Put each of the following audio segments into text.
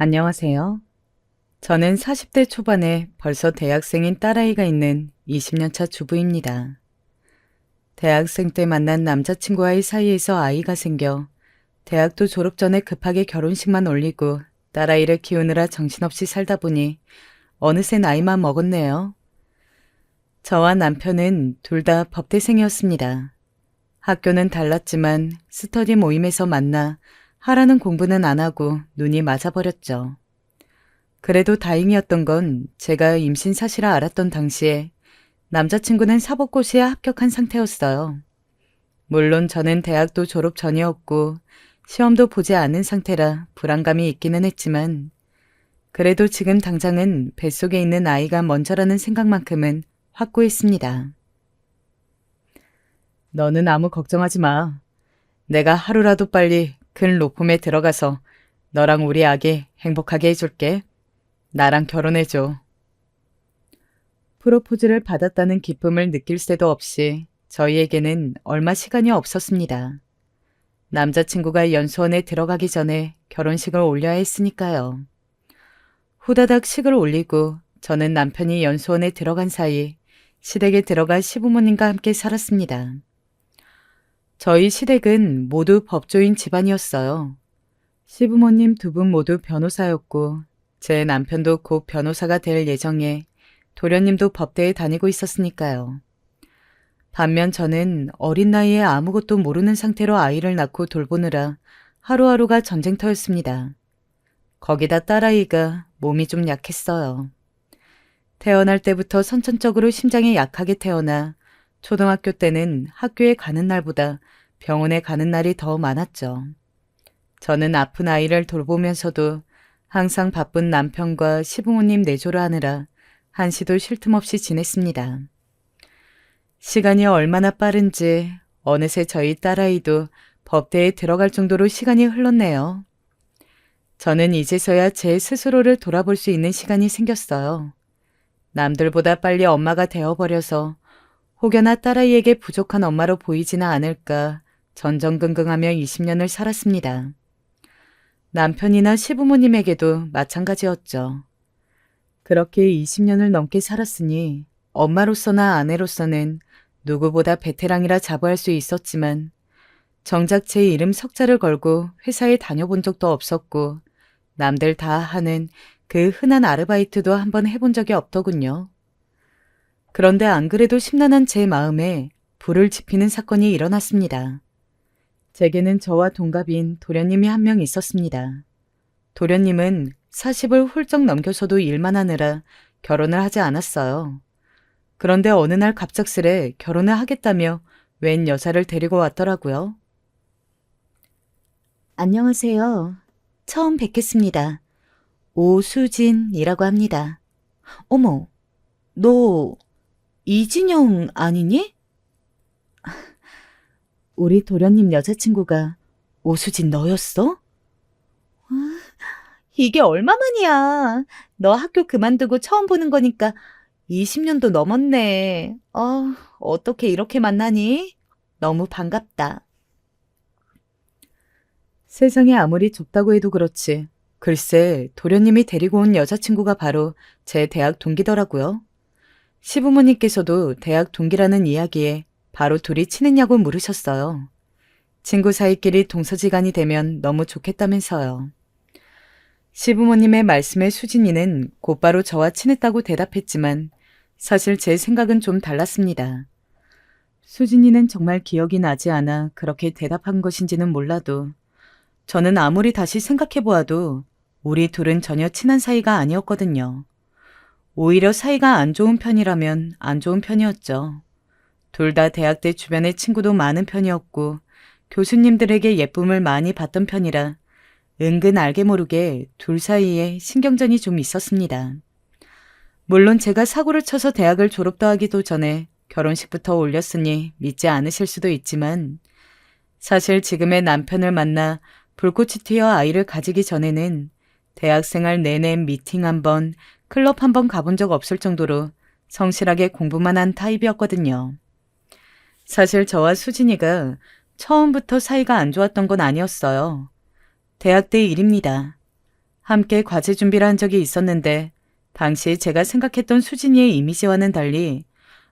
안녕하세요. 저는 40대 초반에 벌써 대학생인 딸아이가 있는 20년차 주부입니다. 대학생 때 만난 남자친구와의 사이에서 아이가 생겨 대학도 졸업 전에 급하게 결혼식만 올리고 딸아이를 키우느라 정신없이 살다 보니 어느새 나이만 먹었네요. 저와 남편은 둘 다 법대생이었습니다. 학교는 달랐지만 스터디 모임에서 만나 하라는 공부는 안 하고 눈이 맞아버렸죠. 그래도 다행이었던 건 제가 임신 사실을 알았던 당시에 남자친구는 사법고시에 합격한 상태였어요. 물론 저는 대학도 졸업 전이었고 시험도 보지 않은 상태라 불안감이 있기는 했지만 그래도 지금 당장은 뱃속에 있는 아이가 먼저라는 생각만큼은 확고했습니다. 너는 아무 걱정하지 마. 내가 하루라도 빨리 큰 로펌에 들어가서 너랑 우리 아기 행복하게 해줄게. 나랑 결혼해줘. 프로포즈를 받았다는 기쁨을 느낄 새도 없이 저희에게는 얼마 시간이 없었습니다. 남자친구가 연수원에 들어가기 전에 결혼식을 올려야 했으니까요. 후다닥 식을 올리고 저는 남편이 연수원에 들어간 사이 시댁에 들어가 시부모님과 함께 살았습니다. 저희 시댁은 모두 법조인 집안이었어요. 시부모님 두 분 모두 변호사였고 제 남편도 곧 변호사가 될 예정에 도련님도 법대에 다니고 있었으니까요. 반면 저는 어린 나이에 아무것도 모르는 상태로 아이를 낳고 돌보느라 하루하루가 전쟁터였습니다. 거기다 딸아이가 몸이 좀 약했어요. 태어날 때부터 선천적으로 심장이 약하게 태어나 초등학교 때는 학교에 가는 날보다 병원에 가는 날이 더 많았죠. 저는 아픈 아이를 돌보면서도 항상 바쁜 남편과 시부모님 내조를 하느라 한시도 쉴 틈 없이 지냈습니다. 시간이 얼마나 빠른지 어느새 저희 딸아이도 법대에 들어갈 정도로 시간이 흘렀네요. 저는 이제서야 제 스스로를 돌아볼 수 있는 시간이 생겼어요. 남들보다 빨리 엄마가 되어버려서 혹여나 딸아이에게 부족한 엄마로 보이지는 않을까 전전긍긍하며 20년을 살았습니다. 남편이나 시부모님에게도 마찬가지였죠. 그렇게 20년을 넘게 살았으니 엄마로서나 아내로서는 누구보다 베테랑이라 자부할 수 있었지만 정작 제 이름 석자를 걸고 회사에 다녀본 적도 없었고 남들 다 하는 그 흔한 아르바이트도 한번 해본 적이 없더군요. 그런데 안 그래도 심란한 제 마음에 불을 지피는 사건이 일어났습니다. 제게는 저와 동갑인 도련님이 한 명 있었습니다. 도련님은 40을 훌쩍 넘겨서도 일만 하느라 결혼을 하지 않았어요. 그런데 어느 날 갑작스레 결혼을 하겠다며 웬 여자를 데리고 왔더라고요. 안녕하세요. 처음 뵙겠습니다. 오수진이라고 합니다. 어머, 너 이진영 아니니? 우리 도련님 여자친구가 오수진 너였어? 이게 얼마만이야. 너 학교 그만두고 처음 보는 거니까 20년도 넘었네. 어떻게 이렇게 만나니? 너무 반갑다. 세상이 아무리 좁다고 해도 그렇지. 글쎄, 도련님이 데리고 온 여자친구가 바로 제 대학 동기더라고요. 시부모님께서도 대학 동기라는 이야기에 바로 둘이 친했냐고 물으셨어요. 친구 사이끼리 동서지간이 되면 너무 좋겠다면서요. 시부모님의 말씀에 수진이는 곧바로 저와 친했다고 대답했지만 사실 제 생각은 좀 달랐습니다. 수진이는 정말 기억이 나지 않아 그렇게 대답한 것인지는 몰라도 저는 아무리 다시 생각해보아도 우리 둘은 전혀 친한 사이가 아니었거든요. 오히려 사이가 안 좋은 편이라면 안 좋은 편이었죠. 둘 다 대학 때 주변에 친구도 많은 편이었고 교수님들에게 예쁨을 많이 받던 편이라 은근 알게 모르게 둘 사이에 신경전이 좀 있었습니다. 물론 제가 사고를 쳐서 대학을 졸업도 하기도 전에 결혼식부터 올렸으니 믿지 않으실 수도 있지만 사실 지금의 남편을 만나 불꽃이 튀어 아이를 가지기 전에는 대학생활 내내 미팅 한 번, 클럽 한 번 가본 적 없을 정도로 성실하게 공부만 한 타입이었거든요. 사실 저와 수진이가 처음부터 사이가 안 좋았던 건 아니었어요. 대학 때 일입니다. 함께 과제 준비를 한 적이 있었는데 당시 제가 생각했던 수진이의 이미지와는 달리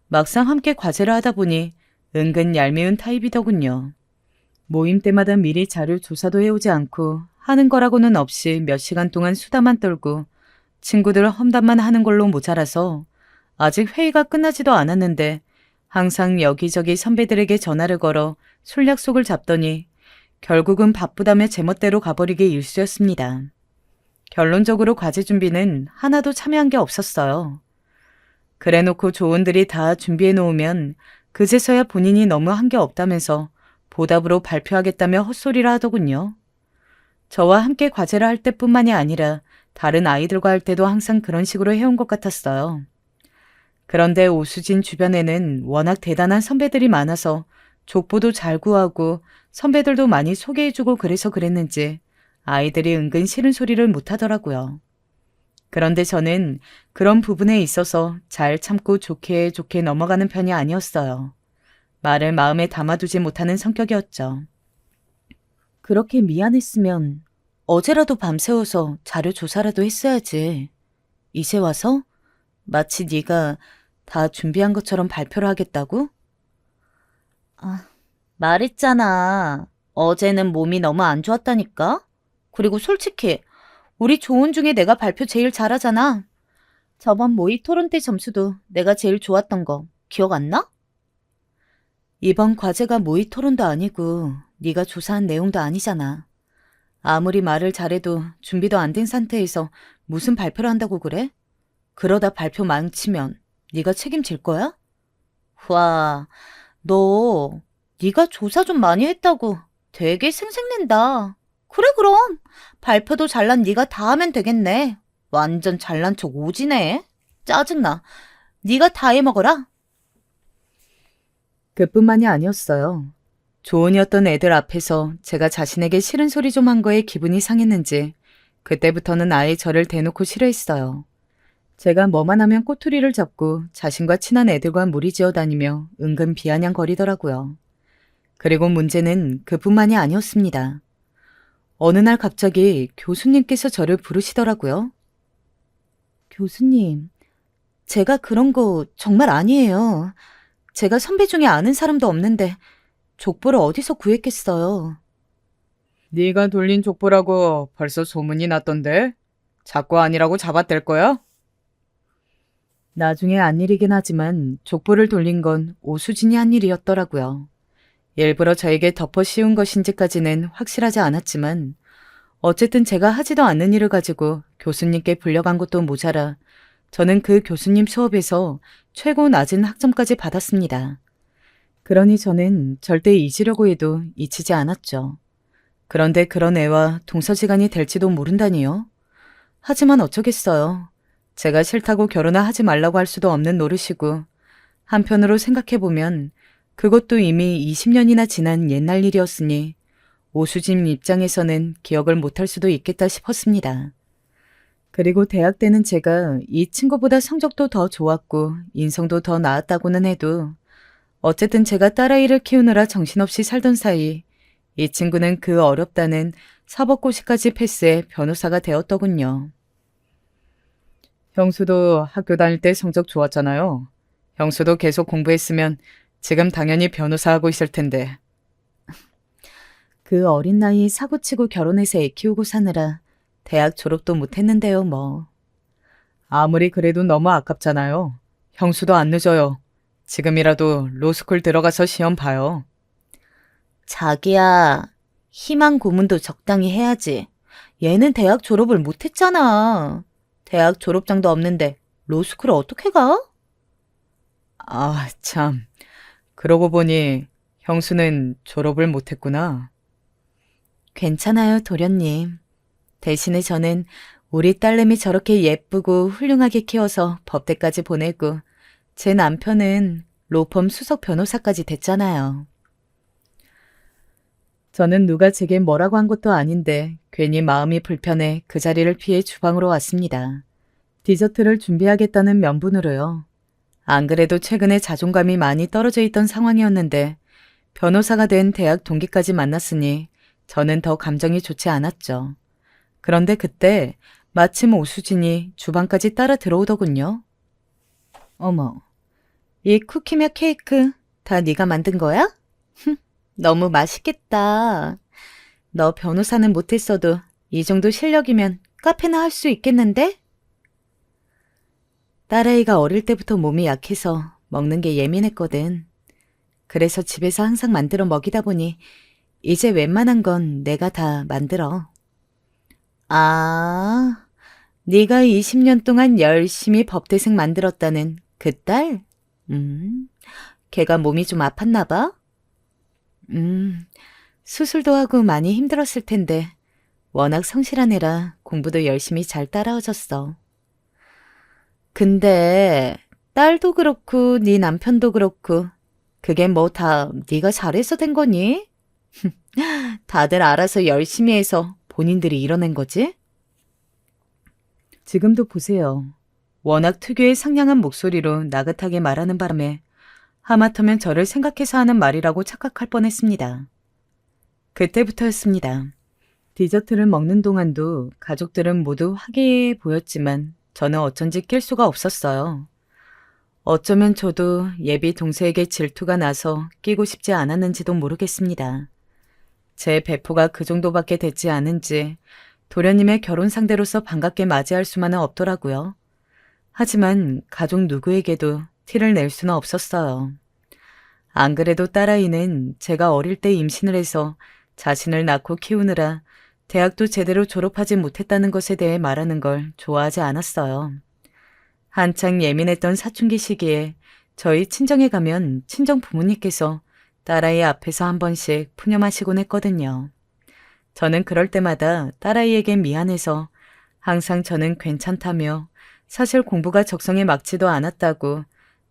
막상 함께 과제를 하다 보니 은근 얄미운 타입이더군요. 모임 때마다 미리 자료 조사도 해오지 않고 하는 거라고는 없이 몇 시간 동안 수다만 떨고 친구들 험담만 하는 걸로 모자라서 아직 회의가 끝나지도 않았는데 항상 여기저기 선배들에게 전화를 걸어 술 약속을 잡더니 결국은 바쁘다며 제멋대로 가버리기 일쑤였습니다. 결론적으로 과제 준비는 하나도 참여한 게 없었어요. 그래놓고 조언들이 다 준비해 놓으면 그제서야 본인이 너무 한 게 없다면서 보답으로 발표하겠다며 헛소리를 하더군요. 저와 함께 과제를 할 때뿐만이 아니라 다른 아이들과 할 때도 항상 그런 식으로 해온 것 같았어요. 그런데 오수진 주변에는 워낙 대단한 선배들이 많아서 족보도 잘 구하고 선배들도 많이 소개해주고 그래서 그랬는지 아이들이 은근 싫은 소리를 못하더라고요. 그런데 저는 그런 부분에 있어서 잘 참고 좋게 좋게 넘어가는 편이 아니었어요. 말을 마음에 담아두지 못하는 성격이었죠. 그렇게 미안했으면 어제라도 밤새워서 자료 조사라도 했어야지. 이제 와서 마치 네가 다 준비한 것처럼 발표를 하겠다고? 말했잖아. 어제는 몸이 너무 안 좋았다니까? 그리고 솔직히 우리 조언 중에 내가 발표 제일 잘하잖아. 저번 모의 토론 때 점수도 내가 제일 좋았던 거 기억 안 나? 이번 과제가 모의 토론도 아니고 네가 조사한 내용도 아니잖아. 아무리 말을 잘해도 준비도 안 된 상태에서 무슨 발표를 한다고 그래? 그러다 발표 망치면 네가 책임질 거야? 와, 너 네가 조사 좀 많이 했다고 되게 생색낸다. 그래 그럼 발표도 잘난 네가 다 하면 되겠네. 완전 잘난 척 오지네. 짜증나. 네가 다 해먹어라. 그뿐만이 아니었어요. 조언이었던 애들 앞에서 제가 자신에게 싫은 소리 좀 한 거에 기분이 상했는지 그때부터는 아예 저를 대놓고 싫어했어요. 제가 뭐만 하면 꼬투리를 잡고 자신과 친한 애들과 무리지어 다니며 은근 비아냥거리더라고요. 그리고 문제는 그뿐만이 아니었습니다. 어느 날 갑자기 교수님께서 저를 부르시더라고요. 교수님, 제가 그런 거 정말 아니에요. 제가 선배 중에 아는 사람도 없는데 족보를 어디서 구했겠어요. 네가 돌린 족보라고 벌써 소문이 났던데? 자꾸 아니라고 잡아댈 거야? 나중에 안 일이긴 하지만 족보를 돌린 건 오수진이 한 일이었더라고요. 일부러 저에게 덮어 씌운 것인지까지는 확실하지 않았지만 어쨌든 제가 하지도 않는 일을 가지고 교수님께 불려간 것도 모자라 저는 그 교수님 수업에서 최고 낮은 학점까지 받았습니다. 그러니 저는 절대 잊으려고 해도 잊히지 않았죠. 그런데 그런 애와 동서지간이 될지도 모른다니요. 하지만 어쩌겠어요. 제가 싫다고 결혼을 하지 말라고 할 수도 없는 노릇이고 한편으로 생각해보면 그것도 이미 20년이나 지난 옛날 일이었으니 오수진 입장에서는 기억을 못할 수도 있겠다 싶었습니다. 그리고 대학 때는 제가 이 친구보다 성적도 더 좋았고 인성도 더 나았다고는 해도 어쨌든 제가 딸아이를 키우느라 정신없이 살던 사이 이 친구는 그 어렵다는 사법고시까지 패스해 변호사가 되었더군요. 형수도 학교 다닐 때 성적 좋았잖아요. 형수도 계속 공부했으면 지금 당연히 변호사 하고 있을 텐데. 그 어린 나이에 사고치고 결혼해서 애 키우고 사느라 대학 졸업도 못했는데요, 뭐. 아무리 그래도 너무 아깝잖아요. 형수도 안 늦어요. 지금이라도 로스쿨 들어가서 시험 봐요. 자기야, 희망 고문도 적당히 해야지. 얘는 대학 졸업을 못했잖아. 대학 졸업장도 없는데 로스쿨을 어떻게 가? 아, 참. 그러고 보니 형수는 졸업을 못했구나. 괜찮아요, 도련님. 대신에 저는 우리 딸내미 저렇게 예쁘고 훌륭하게 키워서 법대까지 보내고 제 남편은 로펌 수석 변호사까지 됐잖아요. 저는 누가 제게 뭐라고 한 것도 아닌데 괜히 마음이 불편해 그 자리를 피해 주방으로 왔습니다. 디저트를 준비하겠다는 명분으로요. 안 그래도 최근에 자존감이 많이 떨어져 있던 상황이었는데 변호사가 된 대학 동기까지 만났으니 저는 더 감정이 좋지 않았죠. 그런데 그때 마침 오수진이 주방까지 따라 들어오더군요. 어머, 이 쿠키며 케이크 다 네가 만든 거야? 너무 맛있겠다. 너 변호사는 못했어도 이 정도 실력이면 카페나 할 수 있겠는데? 딸아이가 어릴 때부터 몸이 약해서 먹는 게 예민했거든. 그래서 집에서 항상 만들어 먹이다 보니 이제 웬만한 건 내가 다 만들어. 아, 네가 20년 동안 열심히 법대생 만들었다는 그 딸? 걔가 몸이 좀 아팠나 봐? 수술도 하고 많이 힘들었을 텐데 워낙 성실한 애라 공부도 열심히 잘 따라와줬어. 근데 딸도 그렇고 네 남편도 그렇고 그게 뭐 다 네가 잘해서 된 거니? 다들 알아서 열심히 해서 본인들이 이뤄낸 거지? 지금도 보세요. 워낙 특유의 상냥한 목소리로 나긋하게 말하는 바람에 하마터면 저를 생각해서 하는 말이라고 착각할 뻔했습니다. 그때부터였습니다. 디저트를 먹는 동안도 가족들은 모두 화기애애 보였지만 저는 어쩐지 낄 수가 없었어요. 어쩌면 저도 예비 동서에게 질투가 나서 끼고 싶지 않았는지도 모르겠습니다. 제 배포가 그 정도밖에 되지 않은지 도련님의 결혼 상대로서 반갑게 맞이할 수만은 없더라고요. 하지만 가족 누구에게도 티를 낼 수는 없었어요. 안 그래도 딸아이는 제가 어릴 때 임신을 해서 자신을 낳고 키우느라 대학도 제대로 졸업하지 못했다는 것에 대해 말하는 걸 좋아하지 않았어요. 한창 예민했던 사춘기 시기에 저희 친정에 가면 친정 부모님께서 딸아이 앞에서 한 번씩 푸념하시곤 했거든요. 저는 그럴 때마다 딸아이에게 미안해서 항상 저는 괜찮다며 사실 공부가 적성에 맞지도 않았다고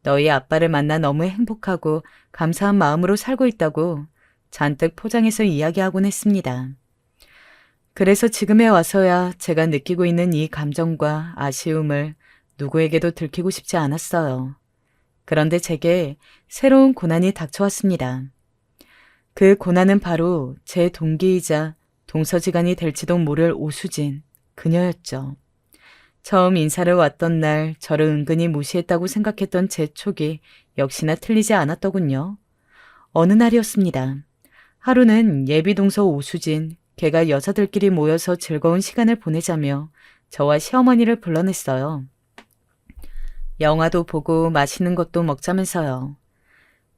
너희 아빠를 만나 너무 행복하고 감사한 마음으로 살고 있다고 잔뜩 포장해서 이야기하곤 했습니다. 그래서 지금에 와서야 제가 느끼고 있는 이 감정과 아쉬움을 누구에게도 들키고 싶지 않았어요. 그런데 제게 새로운 고난이 닥쳐왔습니다. 그 고난은 바로 제 동기이자 동서지간이 될지도 모를 오수진, 그녀였죠. 처음 인사를 왔던 날 저를 은근히 무시했다고 생각했던 제 촉이 역시나 틀리지 않았더군요. 어느 날이었습니다. 하루는 예비동서 오수진, 걔가 여자들끼리 모여서 즐거운 시간을 보내자며 저와 시어머니를 불러냈어요. 영화도 보고 맛있는 것도 먹자면서요.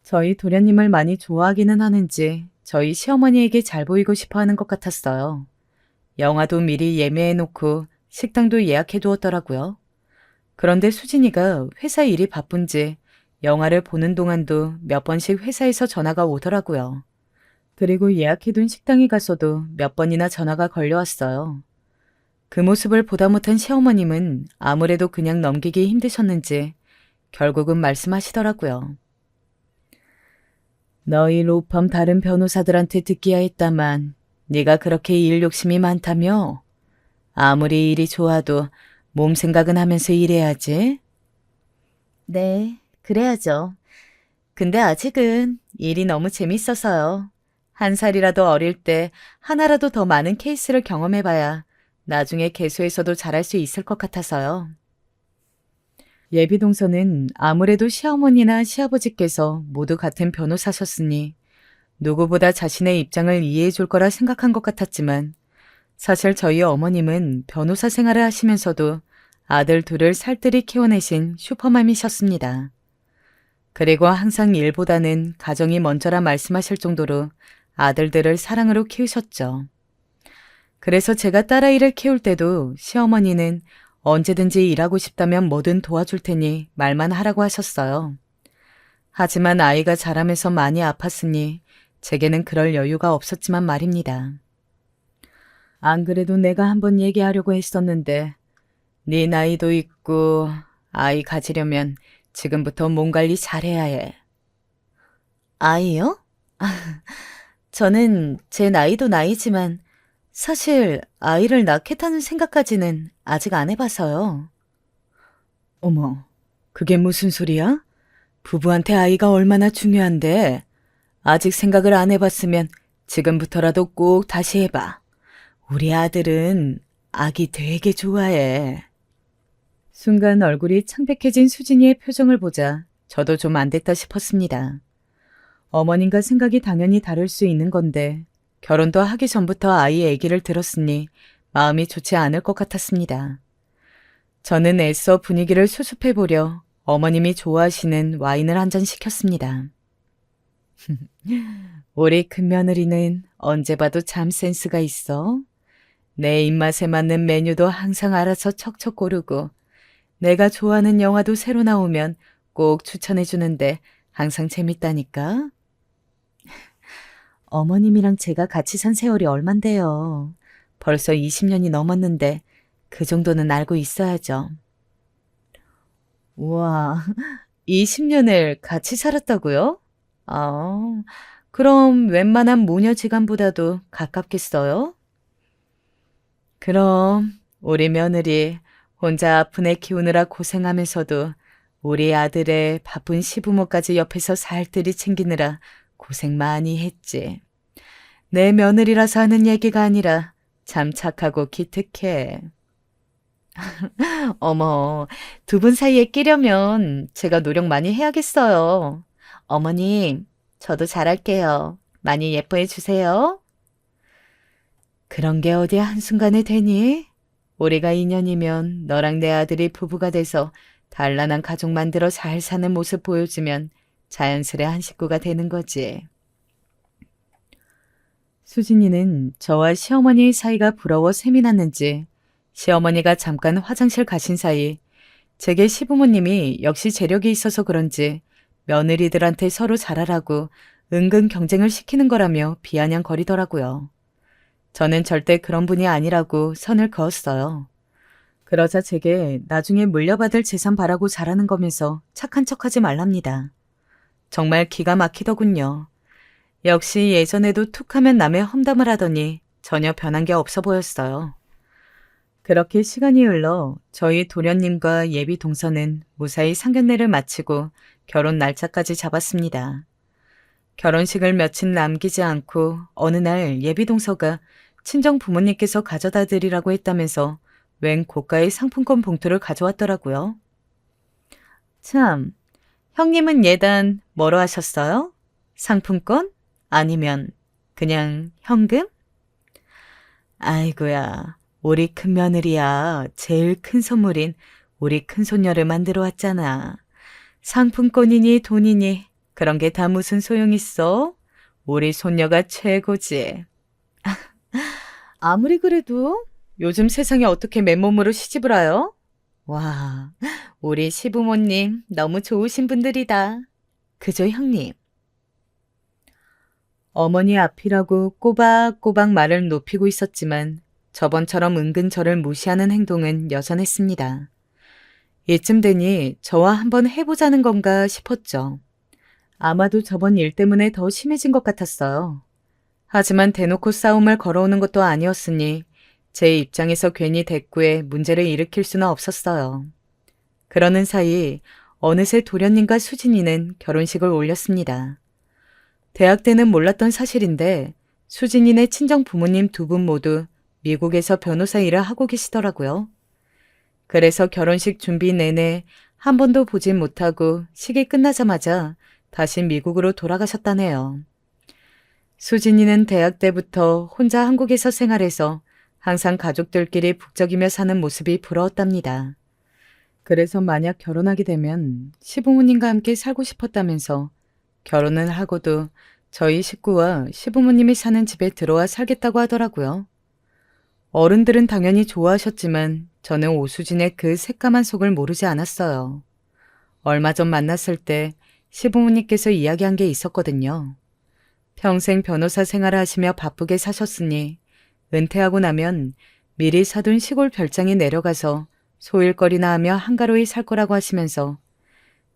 저희 도련님을 많이 좋아하기는 하는지 저희 시어머니에게 잘 보이고 싶어 하는 것 같았어요. 영화도 미리 예매해놓고 식당도 예약해두었더라고요. 그런데 수진이가 회사 일이 바쁜지 영화를 보는 동안도 몇 번씩 회사에서 전화가 오더라고요. 그리고 예약해둔 식당에 가서도 몇 번이나 전화가 걸려왔어요. 그 모습을 보다 못한 시어머님은 아무래도 그냥 넘기기 힘드셨는지 결국은 말씀하시더라고요. 너희 로펌 다른 변호사들한테 듣기야 했다만 네가 그렇게 일 욕심이 많다며? 아무리 일이 좋아도 몸 생각은 하면서 일해야지. 네, 그래야죠. 근데 아직은 일이 너무 재밌어서요. 한 살이라도 어릴 때 하나라도 더 많은 케이스를 경험해봐야 나중에 개소에서도 잘할 수 있을 것 같아서요. 예비동서는 아무래도 시어머니나 시아버지께서 모두 같은 변호사셨으니 누구보다 자신의 입장을 이해해 줄 거라 생각한 것 같았지만 사실 저희 어머님은 변호사 생활을 하시면서도 아들 둘을 살뜰히 키워내신 슈퍼맘이셨습니다. 그리고 항상 일보다는 가정이 먼저라 말씀하실 정도로 아들들을 사랑으로 키우셨죠. 그래서 제가 딸아이를 키울 때도 시어머니는 언제든지 일하고 싶다면 뭐든 도와줄 테니 말만 하라고 하셨어요. 하지만 아이가 자라면서 많이 아팠으니 제게는 그럴 여유가 없었지만 말입니다. 안 그래도 내가 한번 얘기하려고 했었는데 네 나이도 있고 아이 가지려면 지금부터 몸 관리 잘해야 해. 아이요? 저는 제 나이도 나이지만 사실 아이를 낳겠다는 생각까지는 아직 안 해봐서요. 어머, 그게 무슨 소리야? 부부한테 아이가 얼마나 중요한데 아직 생각을 안 해봤으면 지금부터라도 꼭 다시 해봐. 우리 아들은 아기 되게 좋아해. 순간 얼굴이 창백해진 수진이의 표정을 보자 저도 좀 안 됐다 싶었습니다. 어머님과 생각이 당연히 다를 수 있는 건데 결혼도 하기 전부터 아이 얘기를 들었으니 마음이 좋지 않을 것 같았습니다. 저는 애써 분위기를 수습해보려 어머님이 좋아하시는 와인을 한 잔 시켰습니다. 우리 큰며느리는 언제 봐도 참 센스가 있어. 내 입맛에 맞는 메뉴도 항상 알아서 척척 고르고 내가 좋아하는 영화도 새로 나오면 꼭 추천해주는데 항상 재밌다니까. 어머님이랑 제가 같이 산 세월이 얼만데요. 벌써 20년이 넘었는데 그 정도는 알고 있어야죠. 우와, 20년을 같이 살았다고요? 아, 그럼 웬만한 모녀지간보다도 가깝겠어요? 그럼 우리 며느리 혼자 아픈 애 키우느라 고생하면서도 우리 아들의 바쁜 시부모까지 옆에서 살뜰히 챙기느라 고생 많이 했지. 내 며느리라서 하는 얘기가 아니라 참 착하고 기특해. 어머, 두 분 사이에 끼려면 제가 노력 많이 해야겠어요. 어머님, 저도 잘할게요. 많이 예뻐해 주세요. 그런 게 어디 한순간에 되니? 우리가 인연이면 너랑 내 아들이 부부가 돼서 단란한 가족 만들어 잘 사는 모습 보여주면 자연스레 한 식구가 되는 거지. 수진이는 저와 시어머니의 사이가 부러워 셈이 났는지 시어머니가 잠깐 화장실 가신 사이 제게 시부모님이 역시 재력이 있어서 그런지 며느리들한테 서로 잘하라고 은근 경쟁을 시키는 거라며 비아냥거리더라고요. 저는 절대 그런 분이 아니라고 선을 그었어요. 그러자 제게 나중에 물려받을 재산 바라고 잘하는 거면서 착한 척하지 말랍니다. 정말 기가 막히더군요. 역시 예전에도 툭하면 남의 험담을 하더니 전혀 변한 게 없어 보였어요. 그렇게 시간이 흘러 저희 도련님과 예비 동서는 무사히 상견례를 마치고 결혼 날짜까지 잡았습니다. 결혼식을 며칠 남기지 않고 어느 날 예비 동서가 친정 부모님께서 가져다 드리라고 했다면서 웬 고가의 상품권 봉투를 가져왔더라고요. 참, 형님은 예단 뭐로 하셨어요? 상품권? 아니면 그냥 현금? 아이고야, 우리 큰며느리야 제일 큰 선물인 우리 큰손녀를 만들어 왔잖아. 상품권이니 돈이니 그런 게 다 무슨 소용 있어? 우리 손녀가 최고지. 아무리 그래도 요즘 세상에 어떻게 맨몸으로 시집을 와요? 와, 우리 시부모님 너무 좋으신 분들이다. 그죠, 형님? 어머니 앞이라고 꼬박꼬박 말을 높이고 있었지만 저번처럼 은근 저를 무시하는 행동은 여전했습니다. 이쯤 되니 저와 한번 해보자는 건가 싶었죠. 아마도 저번 일 때문에 더 심해진 것 같았어요. 하지만 대놓고 싸움을 걸어오는 것도 아니었으니 제 입장에서 괜히 대꾸에 문제를 일으킬 수는 없었어요. 그러는 사이 어느새 도련님과 수진이는 결혼식을 올렸습니다. 대학 때는 몰랐던 사실인데 수진이네 친정 부모님 두 분 모두 미국에서 변호사 일을 하고 계시더라고요. 그래서 결혼식 준비 내내 한 번도 보진 못하고 식이 끝나자마자 다시 미국으로 돌아가셨다네요. 수진이는 대학 때부터 혼자 한국에서 생활해서 항상 가족들끼리 북적이며 사는 모습이 부러웠답니다. 그래서 만약 결혼하게 되면 시부모님과 함께 살고 싶었다면서 결혼을 하고도 저희 식구와 시부모님이 사는 집에 들어와 살겠다고 하더라고요. 어른들은 당연히 좋아하셨지만 저는 오수진의 그 새까만 속을 모르지 않았어요. 얼마 전 만났을 때 시부모님께서 이야기한 게 있었거든요. 평생 변호사 생활을 하시며 바쁘게 사셨으니 은퇴하고 나면 미리 사둔 시골 별장에 내려가서 소일거리나 하며 한가로이 살 거라고 하시면서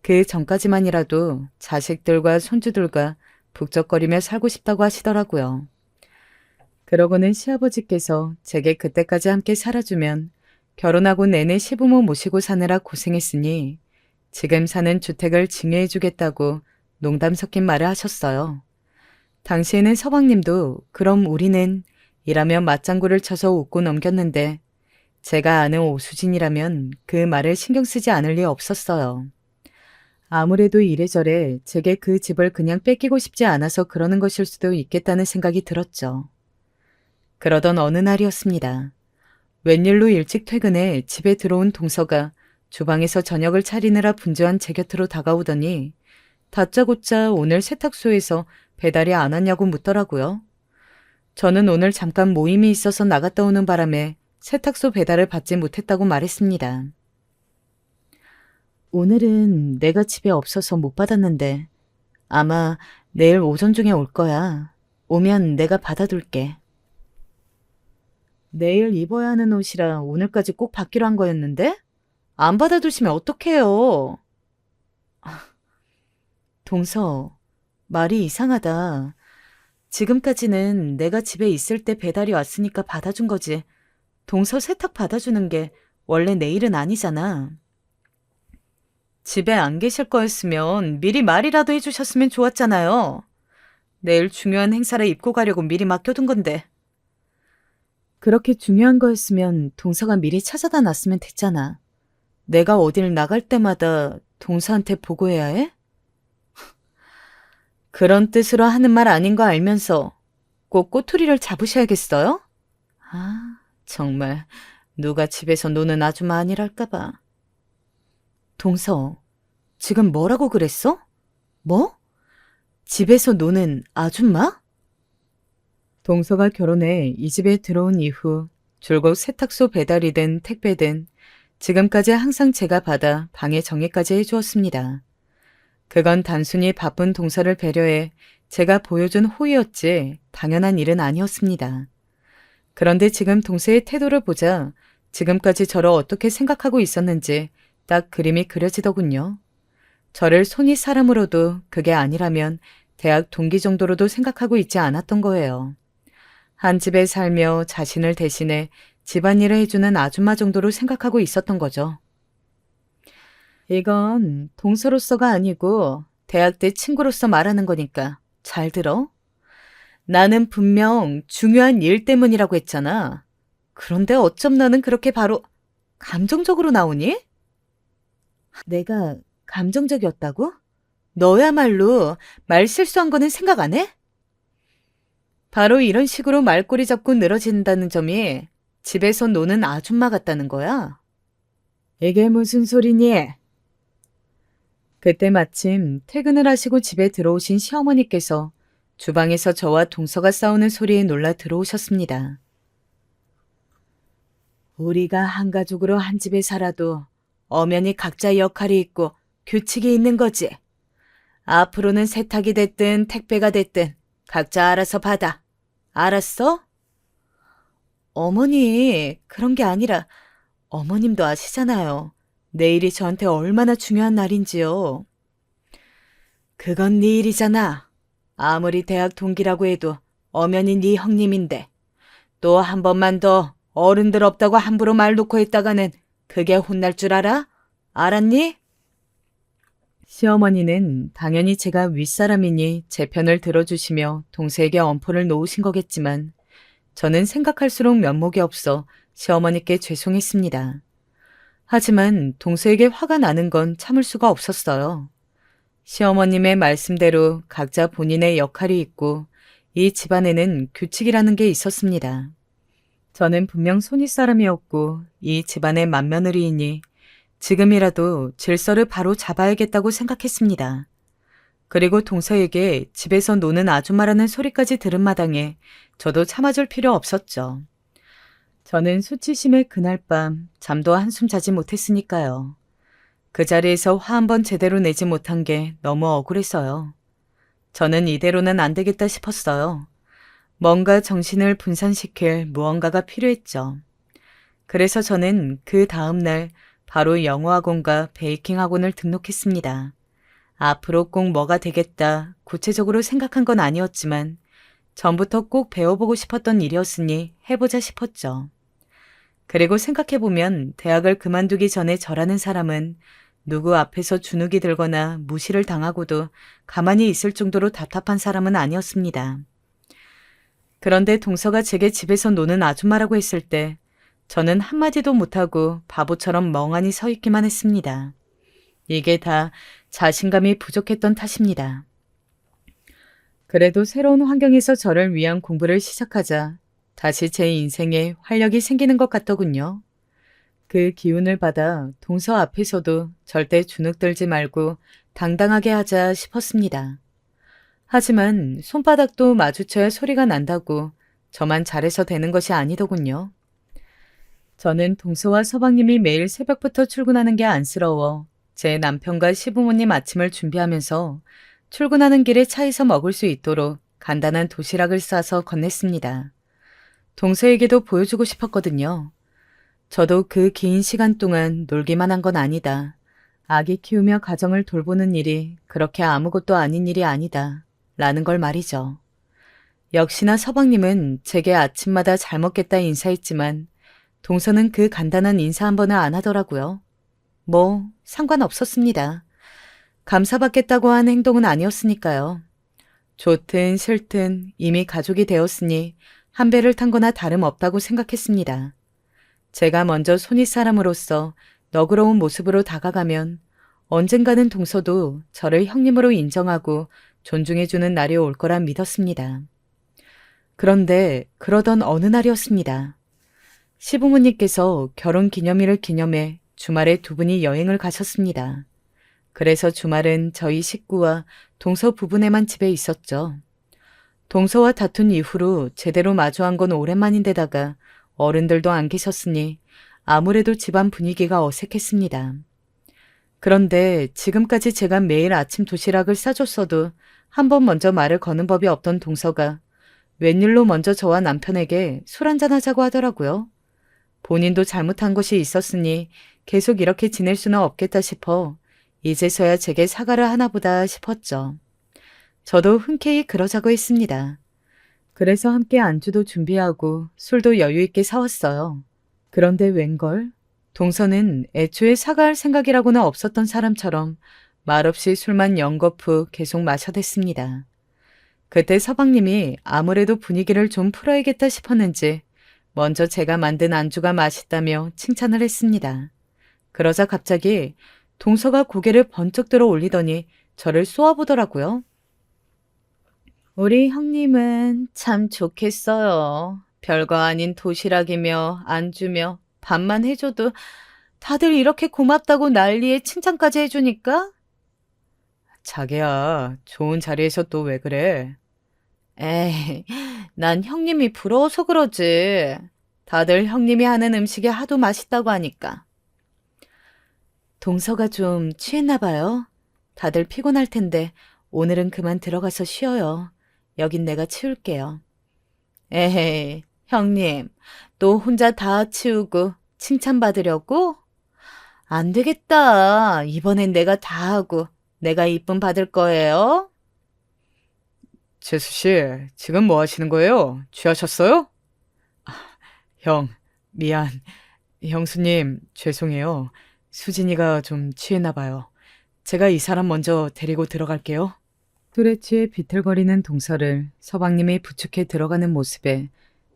그 전까지만이라도 자식들과 손주들과 북적거리며 살고 싶다고 하시더라고요. 그러고는 시아버지께서 제게 그때까지 함께 살아주면 결혼하고 내내 시부모 모시고 사느라 고생했으니 지금 사는 주택을 증여해주겠다고 농담 섞인 말을 하셨어요. 당시에는 서방님도 그럼 우리는 이라며 맞장구를 쳐서 웃고 넘겼는데 제가 아는 오수진이라면 그 말을 신경 쓰지 않을 리 없었어요. 아무래도 이래저래 제게 그 집을 그냥 뺏기고 싶지 않아서 그러는 것일 수도 있겠다는 생각이 들었죠. 그러던 어느 날이었습니다. 웬일로 일찍 퇴근해 집에 들어온 동서가 주방에서 저녁을 차리느라 분주한 제 곁으로 다가오더니 다짜고짜 오늘 세탁소에서 배달이 안 왔냐고 묻더라고요. 저는 오늘 잠깐 모임이 있어서 나갔다 오는 바람에 세탁소 배달을 받지 못했다고 말했습니다. 오늘은 내가 집에 없어서 못 받았는데 아마 내일 오전 중에 올 거야. 오면 내가 받아둘게. 내일 입어야 하는 옷이라 오늘까지 꼭 받기로 한 거였는데? 안 받아두시면 어떡해요? 동서, 말이 이상하다. 지금까지는 내가 집에 있을 때 배달이 왔으니까 받아준 거지. 동서 세탁 받아주는 게 원래 내 일은 아니잖아. 집에 안 계실 거였으면 미리 말이라도 해주셨으면 좋았잖아요. 내일 중요한 행사를 입고 가려고 미리 맡겨둔 건데. 그렇게 중요한 거였으면 동서가 미리 찾아다 놨으면 됐잖아. 내가 어딜 나갈 때마다 동서한테 보고해야 해? 그런 뜻으로 하는 말 아닌 거 알면서 꼭 꼬투리를 잡으셔야겠어요? 아, 정말 누가 집에서 노는 아줌마 아니랄까봐. 동서, 지금 뭐라고 그랬어? 뭐? 집에서 노는 아줌마? 동서가 결혼해 이 집에 들어온 이후 줄곧 세탁소 배달이든 택배든 지금까지 항상 제가 받아 방에 정리까지 해주었습니다. 그건 단순히 바쁜 동서를 배려해 제가 보여준 호의였지 당연한 일은 아니었습니다. 그런데 지금 동서의 태도를 보자 지금까지 저를 어떻게 생각하고 있었는지 딱 그림이 그려지더군요. 저를 손이 사람으로도 그게 아니라면 대학 동기 정도로도 생각하고 있지 않았던 거예요. 한 집에 살며 자신을 대신해 집안일을 해주는 아줌마 정도로 생각하고 있었던 거죠. 이건 동서로서가 아니고 대학 때 친구로서 말하는 거니까 잘 들어. 나는 분명 중요한 일 때문이라고 했잖아. 그런데 어쩜 너는 그렇게 바로 감정적으로 나오니? 내가 감정적이었다고? 너야말로 말 실수한 거는 생각 안 해? 바로 이런 식으로 말꼬리 잡고 늘어진다는 점이 집에서 노는 아줌마 같다는 거야. 이게 무슨 소리니? 그때 마침 퇴근을 하시고 집에 들어오신 시어머니께서 주방에서 저와 동서가 싸우는 소리에 놀라 들어오셨습니다. 우리가 한 가족으로 한 집에 살아도 엄연히 각자의 역할이 있고 규칙이 있는 거지. 앞으로는 세탁이 됐든 택배가 됐든 각자 알아서 받아. 알았어? 어머니, 그런 게 아니라 어머님도 아시잖아요. 내일이 저한테 얼마나 중요한 날인지요. 그건 네 일이잖아. 아무리 대학 동기라고 해도 엄연히 네 형님인데 또 한 번만 더 어른들 없다고 함부로 말 놓고 했다가는 그게 혼날 줄 알아? 알았니? 시어머니는 당연히 제가 윗사람이니 제 편을 들어주시며 동서에게 엄포를 놓으신 거겠지만 저는 생각할수록 면목이 없어 시어머니께 죄송했습니다. 하지만 동서에게 화가 나는 건 참을 수가 없었어요. 시어머님의 말씀대로 각자 본인의 역할이 있고 이 집안에는 규칙이라는 게 있었습니다. 저는 분명 손윗사람이었고 이 집안의 맏며느리이니 지금이라도 질서를 바로 잡아야겠다고 생각했습니다. 그리고 동서에게 집에서 노는 아줌마라는 소리까지 들은 마당에 저도 참아줄 필요 없었죠. 저는 수치심에 그날 밤 잠도 한숨 자지 못했으니까요. 그 자리에서 화 한 번 제대로 내지 못한 게 너무 억울해서요. 저는 이대로는 안 되겠다 싶었어요. 뭔가 정신을 분산시킬 무언가가 필요했죠. 그래서 저는 그 다음 날 바로 영어학원과 베이킹 학원을 등록했습니다. 앞으로 꼭 뭐가 되겠다 구체적으로 생각한 건 아니었지만 전부터 꼭 배워보고 싶었던 일이었으니 해보자 싶었죠. 그리고 생각해보면 대학을 그만두기 전에 저라는 사람은 누구 앞에서 주눅이 들거나 무시를 당하고도 가만히 있을 정도로 답답한 사람은 아니었습니다. 그런데 동서가 제게 집에서 노는 아줌마라고 했을 때 저는 한마디도 못하고 바보처럼 멍하니 서 있기만 했습니다. 이게 다 자신감이 부족했던 탓입니다. 그래도 새로운 환경에서 저를 위한 공부를 시작하자 다시 제 인생에 활력이 생기는 것 같더군요. 그 기운을 받아 동서 앞에서도 절대 주눅들지 말고 당당하게 하자 싶었습니다. 하지만 손바닥도 마주쳐야 소리가 난다고 저만 잘해서 되는 것이 아니더군요. 저는 동서와 서방님이 매일 새벽부터 출근하는 게 안쓰러워 제 남편과 시부모님 아침을 준비하면서 출근하는 길에 차에서 먹을 수 있도록 간단한 도시락을 싸서 건넸습니다. 동서에게도 보여주고 싶었거든요. 저도 그 긴 시간 동안 놀기만 한 건 아니다. 아기 키우며 가정을 돌보는 일이 그렇게 아무것도 아닌 일이 아니다. 라는 걸 말이죠. 역시나 서방님은 제게 아침마다 잘 먹겠다 인사했지만 동서는 그 간단한 인사 한 번을 안 하더라고요. 뭐 상관없었습니다. 감사받겠다고 한 행동은 아니었으니까요. 좋든 싫든 이미 가족이 되었으니 한 배를 탄 거나 다름없다고 생각했습니다. 제가 먼저 손윗사람으로서 너그러운 모습으로 다가가면 언젠가는 동서도 저를 형님으로 인정하고 존중해주는 날이 올 거란 믿었습니다. 그런데 그러던 어느 날이었습니다. 시부모님께서 결혼 기념일을 기념해 주말에 두 분이 여행을 가셨습니다. 그래서 주말은 저희 식구와 동서 부부네만 집에 있었죠. 동서와 다툰 이후로 제대로 마주한 건 오랜만인데다가 어른들도 안 계셨으니 아무래도 집안 분위기가 어색했습니다. 그런데 지금까지 제가 매일 아침 도시락을 싸줬어도 한 번 먼저 말을 거는 법이 없던 동서가 웬일로 먼저 저와 남편에게 술 한잔 하자고 하더라고요. 본인도 잘못한 것이 있었으니 계속 이렇게 지낼 수는 없겠다 싶어 이제서야 제게 사과를 하나 보다 싶었죠. 저도 흔쾌히 그러자고 했습니다. 그래서 함께 안주도 준비하고 술도 여유있게 사왔어요. 그런데 웬걸? 동서는 애초에 사과할 생각이라고는 없었던 사람처럼 말없이 술만 연거푸 계속 마셔댔습니다. 그때 서방님이 아무래도 분위기를 좀 풀어야겠다 싶었는지 먼저 제가 만든 안주가 맛있다며 칭찬을 했습니다. 그러자 갑자기 동서가 고개를 번쩍 들어 올리더니 저를 쏘아보더라고요. 우리 형님은 참 좋겠어요. 별거 아닌 도시락이며 안주며 밥만 해줘도 다들 이렇게 고맙다고 난리에 칭찬까지 해주니까? 자기야, 좋은 자리에서 또 왜 그래? 에이, 난 형님이 부러워서 그러지. 다들 형님이 하는 음식이 하도 맛있다고 하니까. 동서가 좀 취했나 봐요. 다들 피곤할 텐데 오늘은 그만 들어가서 쉬어요. 여긴 내가 치울게요. 에헤이, 형님, 또 혼자 다 치우고 칭찬받으려고? 안 되겠다. 이번엔 내가 다 하고 내가 이쁨 받을 거예요. 재수 씨, 지금 뭐 하시는 거예요? 취하셨어요? 아, 형, 미안. 형수님, 죄송해요. 수진이가 좀 취했나 봐요. 제가 이 사람 먼저 데리고 들어갈게요. 술에 취해 비틀거리는 동서를 서방님이 부축해 들어가는 모습에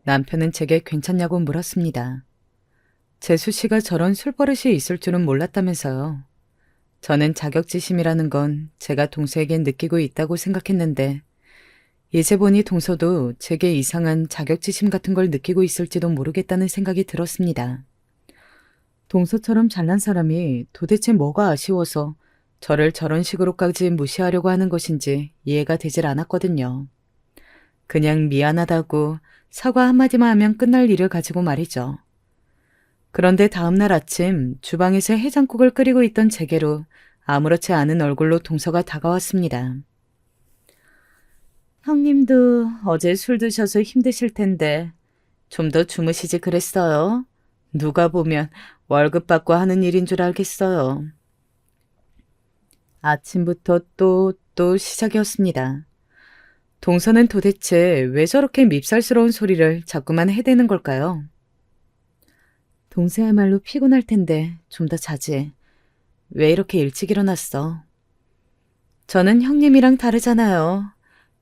남편은 제게 괜찮냐고 물었습니다. 재수 씨가 저런 술버릇이 있을 줄은 몰랐다면서요. 저는 자격지심이라는 건 제가 동서에겐 느끼고 있다고 생각했는데 이제 보니 동서도 제게 이상한 자격지심 같은 걸 느끼고 있을지도 모르겠다는 생각이 들었습니다. 동서처럼 잘난 사람이 도대체 뭐가 아쉬워서 저를 저런 식으로까지 무시하려고 하는 것인지 이해가 되질 않았거든요. 그냥 미안하다고 사과 한마디만 하면 끝날 일을 가지고 말이죠. 그런데 다음날 아침 주방에서 해장국을 끓이고 있던 제게로 아무렇지 않은 얼굴로 동서가 다가왔습니다. 형님도 어제 술 드셔서 힘드실 텐데 좀 더 주무시지 그랬어요. 누가 보면 월급 받고 하는 일인 줄 알겠어요. 아침부터 또 시작이었습니다. 동서는 도대체 왜 저렇게 밉살스러운 소리를 자꾸만 해대는 걸까요? 동서야말로 피곤할 텐데 좀 더 자지. 왜 이렇게 일찍 일어났어? 저는 형님이랑 다르잖아요.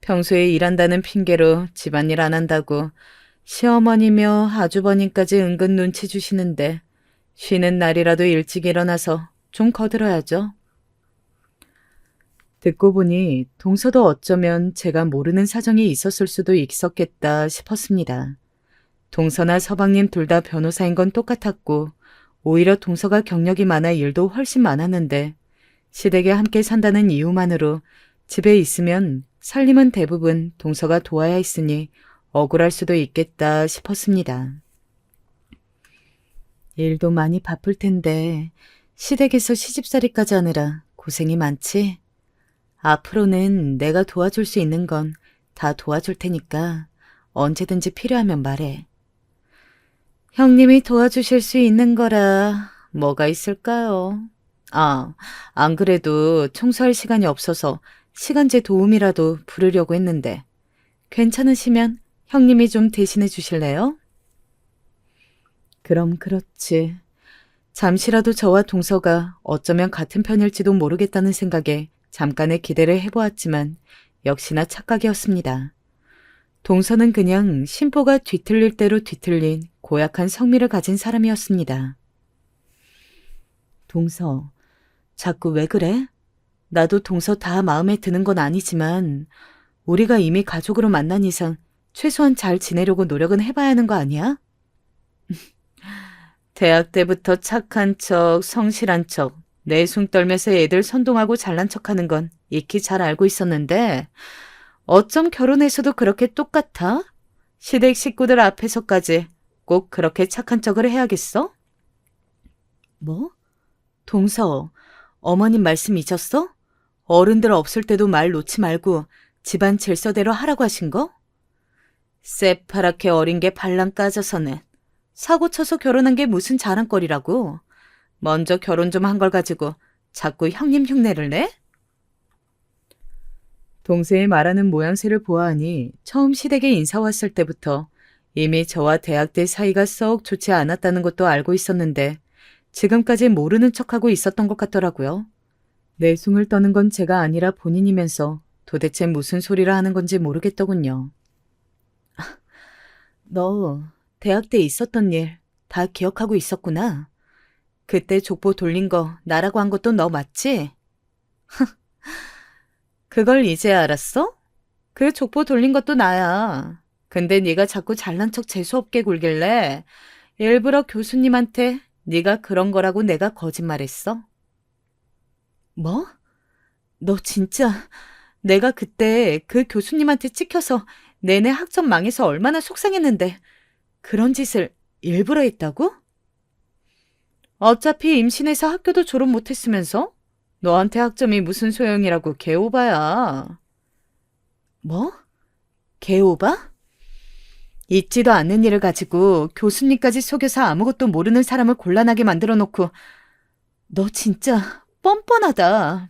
평소에 일한다는 핑계로 집안일 안 한다고 시어머니며 아주버님까지 은근 눈치 주시는데 쉬는 날이라도 일찍 일어나서 좀 거들어야죠. 듣고 보니 동서도 어쩌면 제가 모르는 사정이 있었을 수도 있었겠다 싶었습니다. 동서나 서방님 둘 다 변호사인 건 똑같았고 오히려 동서가 경력이 많아 일도 훨씬 많았는데 시댁에 함께 산다는 이유만으로 집에 있으면 살림은 대부분 동서가 도와야 했으니 억울할 수도 있겠다 싶었습니다. 일도 많이 바쁠 텐데 시댁에서 시집살이까지 하느라 고생이 많지? 앞으로는 내가 도와줄 수 있는 건 다 도와줄 테니까 언제든지 필요하면 말해. 형님이 도와주실 수 있는 거라 뭐가 있을까요? 안 그래도 청소할 시간이 없어서 시간제 도움이라도 부르려고 했는데 괜찮으시면 형님이 좀 대신해 주실래요? 그럼 그렇지. 잠시라도 저와 동서가 어쩌면 같은 편일지도 모르겠다는 생각에 잠깐의 기대를 해보았지만 역시나 착각이었습니다. 동서는 그냥 심보가 뒤틀릴 대로 뒤틀린 고약한 성미를 가진 사람이었습니다. 동서, 자꾸 왜 그래? 나도 동서 다 마음에 드는 건 아니지만 우리가 이미 가족으로 만난 이상 최소한 잘 지내려고 노력은 해봐야 하는 거 아니야? 대학 때부터 착한 척, 성실한 척, 내숭 떨면서 애들 선동하고 잘난 척하는 건 익히 잘 알고 있었는데 어쩜 결혼해서도 그렇게 똑같아? 시댁 식구들 앞에서까지 꼭 그렇게 착한 척을 해야겠어? 뭐? 동서, 어머님 말씀 잊었어? 어른들 없을 때도 말 놓지 말고 집안 질서대로 하라고 하신 거? 새파랗게 어린 게 발랑 까져서는 사고 쳐서 결혼한 게 무슨 자랑거리라고. 먼저 결혼 좀 한 걸 가지고 자꾸 형님 흉내를 내? 동생이 말하는 모양새를 보아하니 처음 시댁에 인사 왔을 때부터 이미 저와 대학 때 사이가 썩 좋지 않았다는 것도 알고 있었는데 지금까지 모르는 척하고 있었던 것 같더라고요. 내숭을 떠는 건 제가 아니라 본인이면서 도대체 무슨 소리를 하는 건지 모르겠더군요. 너 대학 때 있었던 일 다 기억하고 있었구나. 그때 족보 돌린 거 나라고 한 것도 너 맞지? 그걸 이제 알았어? 그 족보 돌린 것도 나야. 근데 네가 자꾸 잘난 척 재수없게 굴길래 일부러 교수님한테 네가 그런 거라고 내가 거짓말했어. 뭐? 너 진짜 내가 그때 그 교수님한테 찍혀서 내내 학점 망해서 얼마나 속상했는데 그런 짓을 일부러 했다고? 어차피 임신해서 학교도 졸업 못했으면서 너한테 학점이 무슨 소용이라고 개오바야. 뭐? 개오바? 있지도 않는 일을 가지고 교수님까지 속여서 아무것도 모르는 사람을 곤란하게 만들어 놓고 너 진짜 뻔뻔하다.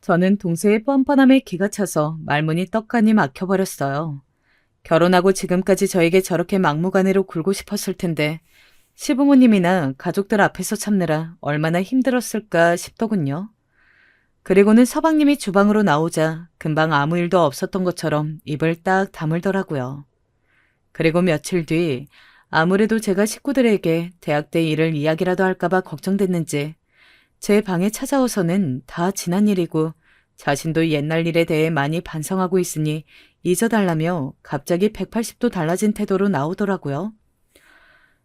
저는 동서의 뻔뻔함에 기가 차서 말문이 떡하니 막혀버렸어요. 결혼하고 지금까지 저에게 저렇게 막무가내로 굴고 싶었을 텐데 시부모님이나 가족들 앞에서 참느라 얼마나 힘들었을까 싶더군요. 그리고는 서방님이 주방으로 나오자 금방 아무 일도 없었던 것처럼 입을 딱 다물더라고요. 그리고 며칠 뒤 아무래도 제가 식구들에게 대학 때 일을 이야기라도 할까봐 걱정됐는지 제 방에 찾아오서는 다 지난 일이고 자신도 옛날 일에 대해 많이 반성하고 있으니 잊어달라며 갑자기 180도 달라진 태도로 나오더라고요.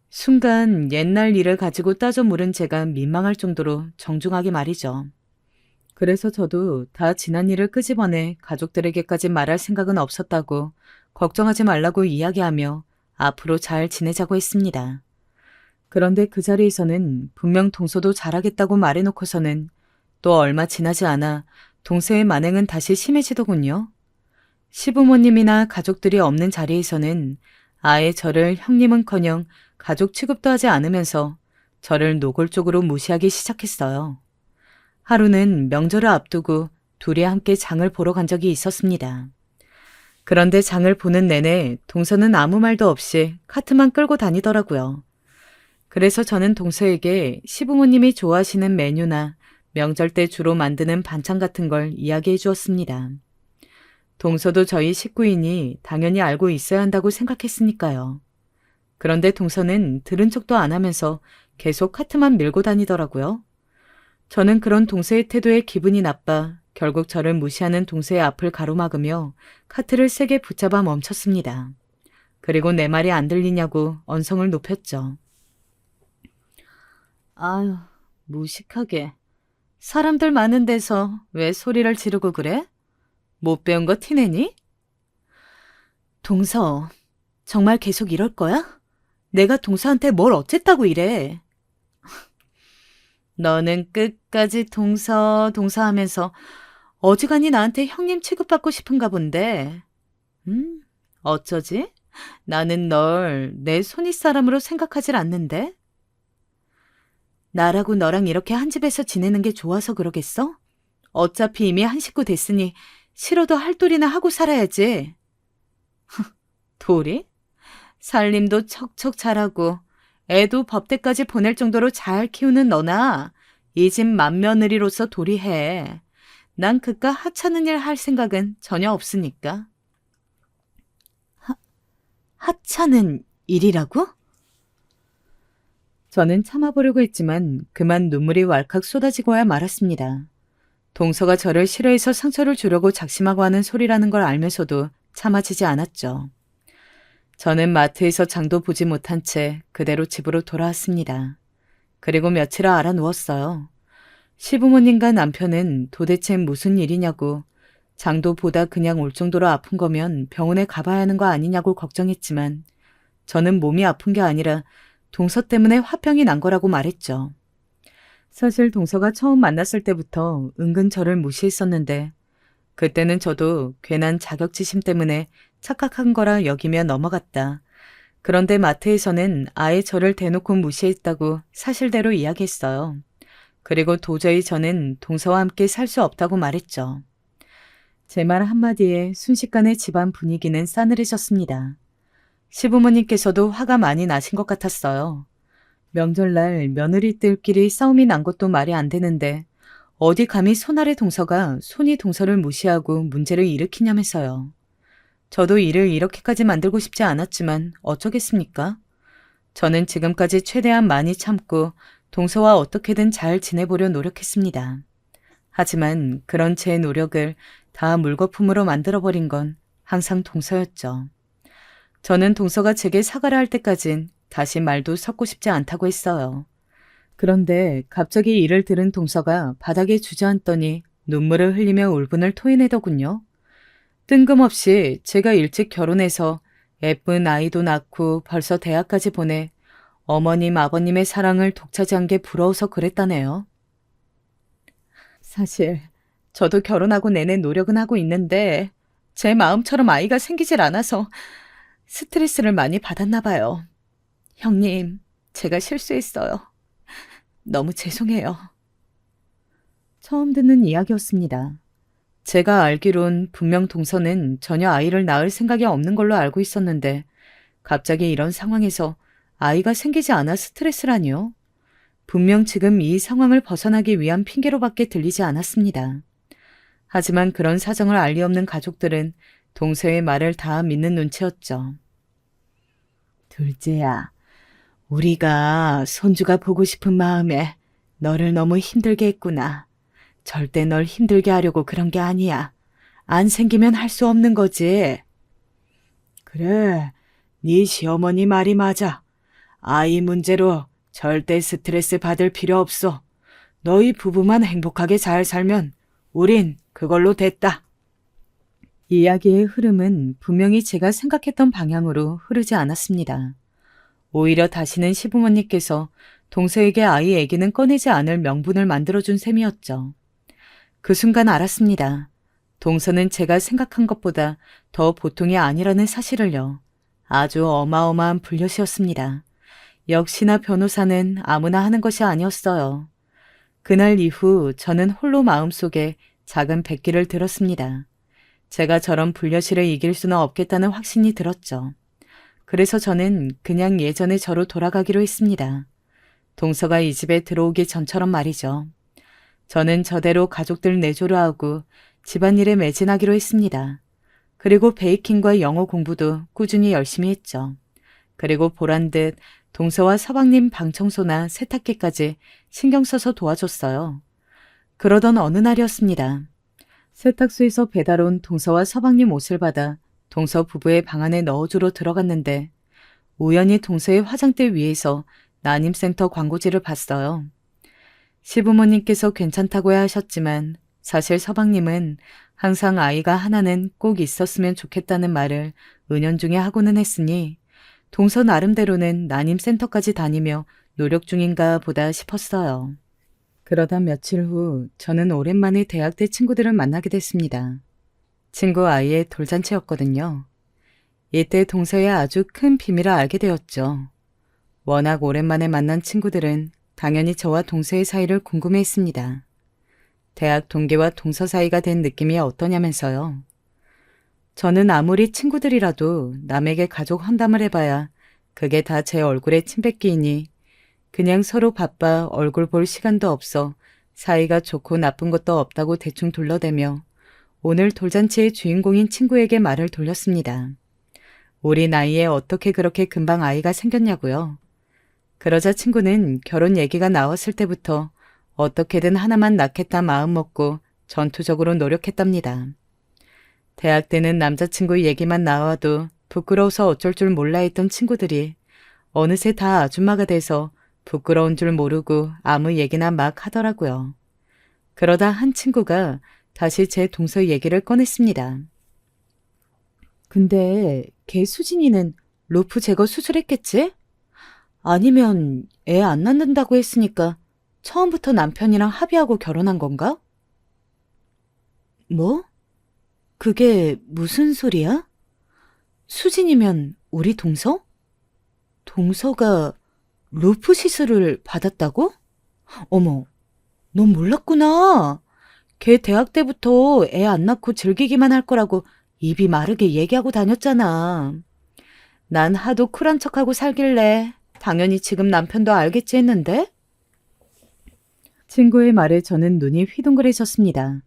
순간 옛날 일을 가지고 따져 물은 제가 민망할 정도로 정중하게 말이죠. 그래서 저도 다 지난 일을 끄집어내 가족들에게까지 말할 생각은 없었다고 걱정하지 말라고 이야기하며 앞으로 잘 지내자고 했습니다. 그런데 그 자리에서는 분명 동서도 잘하겠다고 말해놓고서는 또 얼마 지나지 않아 동서의 만행은 다시 심해지더군요. 시부모님이나 가족들이 없는 자리에서는 아예 저를 형님은커녕 가족 취급도 하지 않으면서 저를 노골적으로 무시하기 시작했어요. 하루는 명절을 앞두고 둘이 함께 장을 보러 간 적이 있었습니다. 그런데 장을 보는 내내 동서는 아무 말도 없이 카트만 끌고 다니더라고요. 그래서 저는 동서에게 시부모님이 좋아하시는 메뉴나 명절 때 주로 만드는 반찬 같은 걸 이야기해 주었습니다. 동서도 저희 식구이니 당연히 알고 있어야 한다고 생각했으니까요. 그런데 동서는 들은 척도 안 하면서 계속 카트만 밀고 다니더라고요. 저는 그런 동서의 태도에 기분이 나빠 결국 저를 무시하는 동서의 앞을 가로막으며 카트를 세게 붙잡아 멈췄습니다. 그리고 내 말이 안 들리냐고 언성을 높였죠. 아유, 무식하게. 사람들 많은 데서 왜 소리를 지르고 그래? 못 배운 거 티내니? 동서, 정말 계속 이럴 거야? 내가 동서한테 뭘 어쨌다고 이래? 너는 끝까지 동서 하면서 어지간히 나한테 형님 취급받고 싶은가 본데. 어쩌지? 나는 널 내 손윗사람으로 생각하질 않는데? 나라고 너랑 이렇게 한 집에서 지내는 게 좋아서 그러겠어? 어차피 이미 한 식구 됐으니 싫어도 할 도리나 하고 살아야지. 도리? 살림도 척척 잘하고 애도 법대까지 보낼 정도로 잘 키우는 너나 이 집 맏며느리로서 도리해. 난 그깟 하찮은 일 할 생각은 전혀 없으니까. 하찮은 일이라고? 저는 참아보려고 했지만 그만 눈물이 왈칵 쏟아지고야 말았습니다. 동서가 저를 싫어해서 상처를 주려고 작심하고 하는 소리라는 걸 알면서도 참아지지 않았죠. 저는 마트에서 장도 보지 못한 채 그대로 집으로 돌아왔습니다. 그리고 며칠을 알아 누웠어요. 시부모님과 남편은 도대체 무슨 일이냐고, 장도 보다 그냥 올 정도로 아픈 거면 병원에 가봐야 하는 거 아니냐고 걱정했지만 저는 몸이 아픈 게 아니라 동서 때문에 화병이 난 거라고 말했죠. 사실 동서가 처음 만났을 때부터 은근 저를 무시했었는데 그때는 저도 괜한 자격지심 때문에 착각한 거라 여기며 넘어갔다. 그런데 마트에서는 아예 저를 대놓고 무시했다고 사실대로 이야기했어요. 그리고 도저히 저는 동서와 함께 살 수 없다고 말했죠. 제 말 한마디에 순식간에 집안 분위기는 싸늘해졌습니다. 시부모님께서도 화가 많이 나신 것 같았어요. 명절날 며느리들끼리 싸움이 난 것도 말이 안 되는데 어디 감히 손아래 동서가 손이 동서를 무시하고 문제를 일으키냐면서요. 저도 일을 이렇게까지 만들고 싶지 않았지만 어쩌겠습니까? 저는 지금까지 최대한 많이 참고 동서와 어떻게든 잘 지내보려 노력했습니다. 하지만 그런 제 노력을 다 물거품으로 만들어버린 건 항상 동서였죠. 저는 동서가 제게 사과를 할 때까진 다시 말도 섞고 싶지 않다고 했어요. 그런데 갑자기 이를 들은 동서가 바닥에 주저앉더니 눈물을 흘리며 울분을 토해내더군요. 뜬금없이 제가 일찍 결혼해서 예쁜 아이도 낳고 벌써 대학까지 보내 어머님, 아버님의 사랑을 독차지한 게 부러워서 그랬다네요. 사실 저도 결혼하고 내내 노력은 하고 있는데 제 마음처럼 아이가 생기질 않아서 스트레스를 많이 받았나 봐요. 형님, 제가 실수했어요. 너무 죄송해요. 처음 듣는 이야기였습니다. 제가 알기론 분명 동서는 전혀 아이를 낳을 생각이 없는 걸로 알고 있었는데 갑자기 이런 상황에서 아이가 생기지 않아 스트레스라니요? 분명 지금 이 상황을 벗어나기 위한 핑계로밖에 들리지 않았습니다. 하지만 그런 사정을 알 리 없는 가족들은 동서의 말을 다 믿는 눈치였죠. 둘째야, 우리가 손주가 보고 싶은 마음에 너를 너무 힘들게 했구나. 절대 널 힘들게 하려고 그런 게 아니야. 안 생기면 할 수 없는 거지. 그래, 네 시어머니 말이 맞아. 아이 문제로 절대 스트레스 받을 필요 없어. 너희 부부만 행복하게 잘 살면 우린 그걸로 됐다. 이야기의 흐름은 분명히 제가 생각했던 방향으로 흐르지 않았습니다. 오히려 다시는 시부모님께서 동서에게 아이 얘기는 꺼내지 않을 명분을 만들어준 셈이었죠. 그 순간 알았습니다. 동서는 제가 생각한 것보다 더 보통이 아니라는 사실을요. 아주 어마어마한 불효시였습니다. 역시나 변호사는 아무나 하는 것이 아니었어요. 그날 이후 저는 홀로 마음속에 작은 백기를 들었습니다. 제가 저런 불려시를 이길 수는 없겠다는 확신이 들었죠. 그래서 저는 그냥 예전의 저로 돌아가기로 했습니다. 동서가 이 집에 들어오기 전처럼 말이죠. 저는 저대로 가족들 내조를 하고 집안일에 매진하기로 했습니다. 그리고 베이킹과 영어 공부도 꾸준히 열심히 했죠. 그리고 보란 듯 동서와 서방님 방 청소나 세탁기까지 신경 써서 도와줬어요. 그러던 어느 날이었습니다. 세탁소에서 배달 온 동서와 서방님 옷을 받아 동서 부부의 방 안에 넣어주러 들어갔는데 우연히 동서의 화장대 위에서 난임센터 광고지를 봤어요. 시부모님께서 괜찮다고야 하셨지만 사실 서방님은 항상 아이가 하나는 꼭 있었으면 좋겠다는 말을 은연중에 하고는 했으니 동서 나름대로는 난임센터까지 다니며 노력 중인가 보다 싶었어요. 그러다 며칠 후 저는 오랜만에 대학 때 친구들을 만나게 됐습니다. 친구 아이의 돌잔치였거든요. 이때 동서의 아주 큰 비밀을 알게 되었죠. 워낙 오랜만에 만난 친구들은 당연히 저와 동서의 사이를 궁금해했습니다. 대학 동기와 동서 사이가 된 느낌이 어떠냐면서요. 저는 아무리 친구들이라도 남에게 가족 험담을 해봐야 그게 다 제 얼굴에 침 뱉기이니 그냥 서로 바빠 얼굴 볼 시간도 없어 사이가 좋고 나쁜 것도 없다고 대충 둘러대며 오늘 돌잔치의 주인공인 친구에게 말을 돌렸습니다. 우리 나이에 어떻게 그렇게 금방 아이가 생겼냐고요. 그러자 친구는 결혼 얘기가 나왔을 때부터 어떻게든 하나만 낳겠다 마음먹고 전투적으로 노력했답니다. 대학 때는 남자친구 얘기만 나와도 부끄러워서 어쩔 줄 몰라 했던 친구들이 어느새 다 아줌마가 돼서 부끄러운 줄 모르고 아무 얘기나 막 하더라고요. 그러다 한 친구가 다시 제 동서 얘기를 꺼냈습니다. 근데 걔 수진이는 로프 제거 수술했겠지? 아니면 애 안 낳는다고 했으니까 처음부터 남편이랑 합의하고 결혼한 건가? 뭐? 그게 무슨 소리야? 수진이면 우리 동서? 동서가 로프 시술을 받았다고? 어머, 넌 몰랐구나. 걔 대학 때부터 애 안 낳고 즐기기만 할 거라고 입이 마르게 얘기하고 다녔잖아. 난 하도 쿨한 척하고 살길래 당연히 지금 남편도 알겠지 했는데? 친구의 말에 저는 눈이 휘둥그레졌습니다.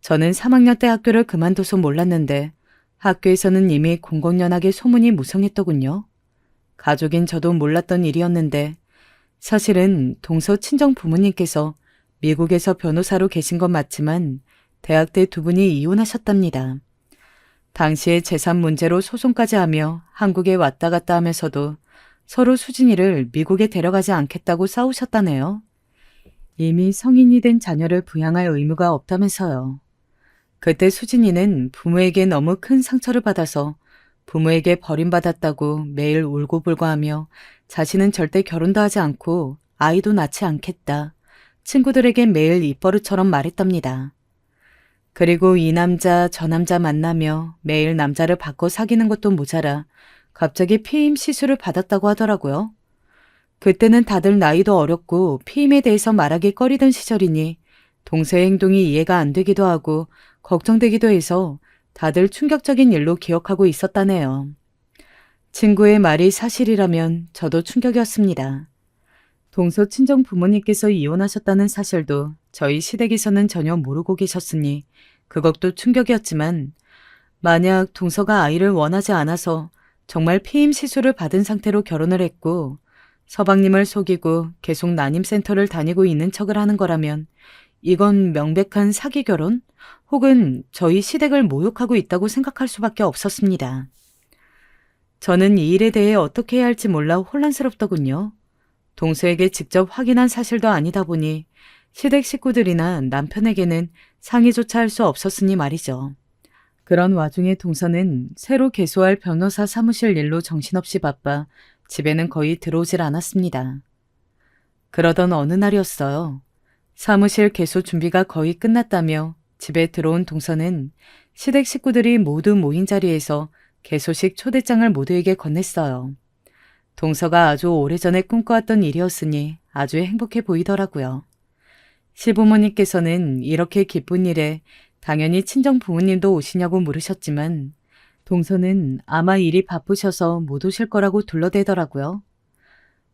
저는 3학년 때 학교를 그만둬서 몰랐는데 학교에서는 이미 공공연하게 소문이 무성했더군요. 가족인 저도 몰랐던 일이었는데 사실은 동서 친정 부모님께서 미국에서 변호사로 계신 건 맞지만 대학 때 두 분이 이혼하셨답니다. 당시에 재산 문제로 소송까지 하며 한국에 왔다 갔다 하면서도 서로 수진이를 미국에 데려가지 않겠다고 싸우셨다네요. 이미 성인이 된 자녀를 부양할 의무가 없다면서요. 그때 수진이는 부모에게 너무 큰 상처를 받아서 부모에게 버림받았다고 매일 울고불고하며 자신은 절대 결혼도 하지 않고 아이도 낳지 않겠다. 친구들에게 매일 입버릇처럼 말했답니다. 그리고 이 남자 저 남자 만나며 매일 남자를 바꿔 사귀는 것도 모자라 갑자기 피임 시술을 받았다고 하더라고요. 그때는 다들 나이도 어렸고 피임에 대해서 말하기 꺼리던 시절이니 동서의 행동이 이해가 안 되기도 하고 걱정되기도 해서 다들 충격적인 일로 기억하고 있었다네요. 친구의 말이 사실이라면 저도 충격이었습니다. 동서 친정 부모님께서 이혼하셨다는 사실도 저희 시댁에서는 전혀 모르고 계셨으니 그것도 충격이었지만 만약 동서가 아이를 원하지 않아서 정말 피임 시술을 받은 상태로 결혼을 했고 서방님을 속이고 계속 난임센터를 다니고 있는 척을 하는 거라면 이건 명백한 사기 결혼 혹은 저희 시댁을 모욕하고 있다고 생각할 수밖에 없었습니다. 저는 이 일에 대해 어떻게 해야 할지 몰라 혼란스럽더군요. 동서에게 직접 확인한 사실도 아니다 보니 시댁 식구들이나 남편에게는 상의조차 할 수 없었으니 말이죠. 그런 와중에 동서는 새로 개소할 변호사 사무실 일로 정신없이 바빠 집에는 거의 들어오질 않았습니다. 그러던 어느 날이었어요. 사무실 개소 준비가 거의 끝났다며 집에 들어온 동서는 시댁 식구들이 모두 모인 자리에서 개소식 초대장을 모두에게 건넸어요. 동서가 아주 오래전에 꿈꿔왔던 일이었으니 아주 행복해 보이더라고요. 시부모님께서는 이렇게 기쁜 일에 당연히 친정 부모님도 오시냐고 물으셨지만 동서는 아마 일이 바쁘셔서 못 오실 거라고 둘러대더라고요.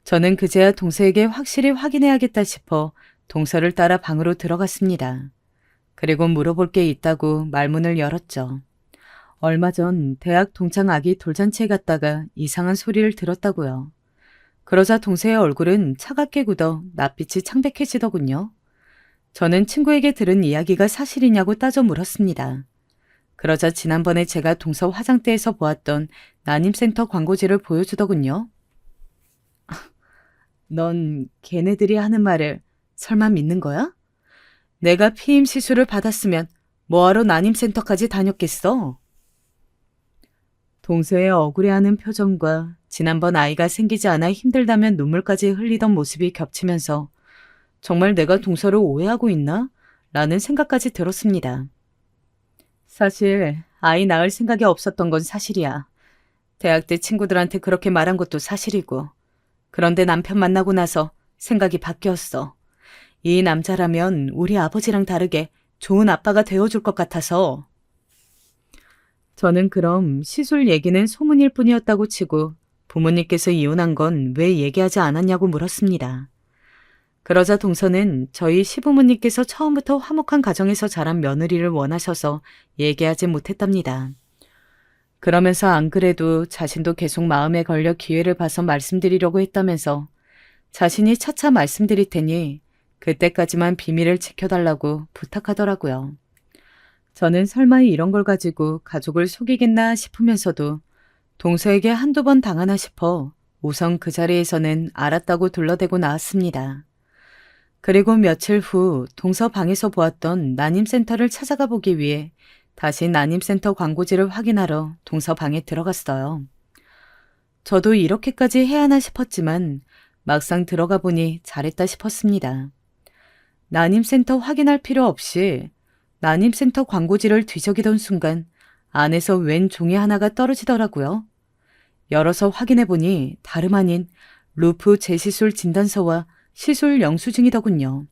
저는 그제야 동서에게 확실히 확인해야겠다 싶어 동서를 따라 방으로 들어갔습니다. 그리고 물어볼 게 있다고 말문을 열었죠. 얼마 전 대학 동창 아기 돌잔치에 갔다가 이상한 소리를 들었다고요. 그러자 동생의 얼굴은 차갑게 굳어 낯빛이 창백해지더군요. 저는 친구에게 들은 이야기가 사실이냐고 따져 물었습니다. 그러자 지난번에 제가 동서 화장대에서 보았던 난임센터 광고지를 보여주더군요. 넌 걔네들이 하는 말을 설마 믿는 거야? 내가 피임 시술을 받았으면 뭐하러 난임센터까지 다녔겠어? 동서의 억울해하는 표정과 지난번 아이가 생기지 않아 힘들다면 눈물까지 흘리던 모습이 겹치면서 정말 내가 동서를 오해하고 있나? 라는 생각까지 들었습니다. 사실 아이 낳을 생각이 없었던 건 사실이야. 대학 때 친구들한테 그렇게 말한 것도 사실이고. 그런데 남편 만나고 나서 생각이 바뀌었어. 이 남자라면 우리 아버지랑 다르게 좋은 아빠가 되어줄 것 같아서. 저는 그럼 시술 얘기는 소문일 뿐이었다고 치고 부모님께서 이혼한 건 왜 얘기하지 않았냐고 물었습니다. 그러자 동서는 저희 시부모님께서 처음부터 화목한 가정에서 자란 며느리를 원하셔서 얘기하지 못했답니다. 그러면서 안 그래도 자신도 계속 마음에 걸려 기회를 봐서 말씀드리려고 했다면서 자신이 차차 말씀드릴 테니 그때까지만 비밀을 지켜달라고 부탁하더라고요. 저는 설마 이런 걸 가지고 가족을 속이겠나 싶으면서도 동서에게 한두 번 당하나 싶어 우선 그 자리에서는 알았다고 둘러대고 나왔습니다. 그리고 며칠 후 동서 방에서 보았던 난임센터를 찾아가 보기 위해 다시 난임센터 광고지를 확인하러 동서 방에 들어갔어요. 저도 이렇게까지 해야 하나 싶었지만 막상 들어가 보니 잘했다 싶었습니다. 난임센터 확인할 필요 없이 난임센터 광고지를 뒤적이던 순간 안에서 웬 종이 하나가 떨어지더라고요. 열어서 확인해 보니 다름 아닌 루프 재시술 진단서와 시술 영수증이더군요.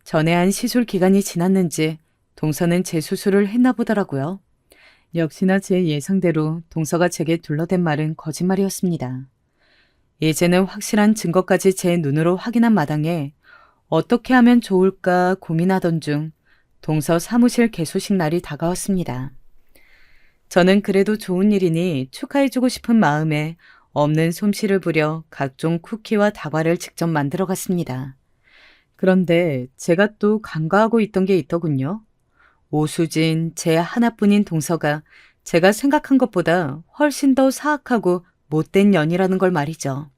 전에 한 시술 기간이 지났는지 동서는 재수술을 했나 보더라고요. 역시나 제 예상대로 동서가 제게 둘러댄 말은 거짓말이었습니다. 이제는 확실한 증거까지 제 눈으로 확인한 마당에 어떻게 하면 좋을까 고민하던 중 동서 사무실 개소식 날이 다가왔습니다. 저는 그래도 좋은 일이니 축하해주고 싶은 마음에 없는 솜씨를 부려 각종 쿠키와 다과를 직접 만들어 갔습니다. 그런데 제가 또 간과하고 있던 게 있더군요. 오수진, 제 하나뿐인 동서가 제가 생각한 것보다 훨씬 더 사악하고 못된 년이라는 걸 말이죠.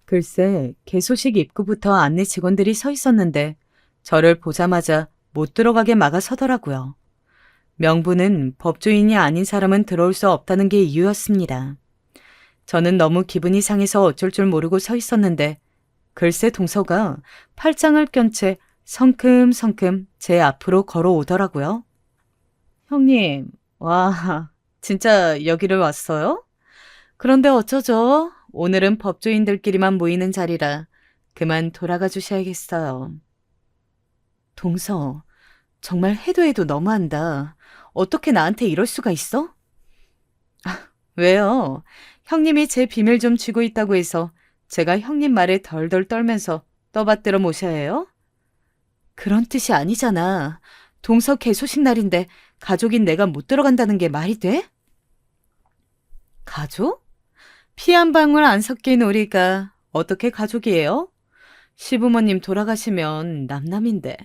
글쎄, 개소식 입구부터 안내 직원들이 서 있었는데 저를 보자마자 못 들어가게 막아서더라고요. 명분은 법조인이 아닌 사람은 들어올 수 없다는 게 이유였습니다. 저는 너무 기분이 상해서 어쩔 줄 모르고 서 있었는데 글쎄 동서가 팔짱을 껴채 성큼성큼 제 앞으로 걸어오더라고요. 형님, 와, 진짜 여기를 왔어요? 그런데 어쩌죠? 오늘은 법조인들끼리만 모이는 자리라 그만 돌아가 주셔야겠어요. 동서, 정말 해도 해도 너무한다. 어떻게 나한테 이럴 수가 있어? 왜요? 형님이 제 비밀 좀 쥐고 있다고 해서 제가 형님 말에 덜덜 떨면서 떠받들어 모셔야 해요? 그런 뜻이 아니잖아. 동서 개소식 날인데 가족인 내가 못 들어간다는 게 말이 돼? 가족? 피 한 방울 안 섞인 우리가 어떻게 가족이에요? 시부모님 돌아가시면 남남인데.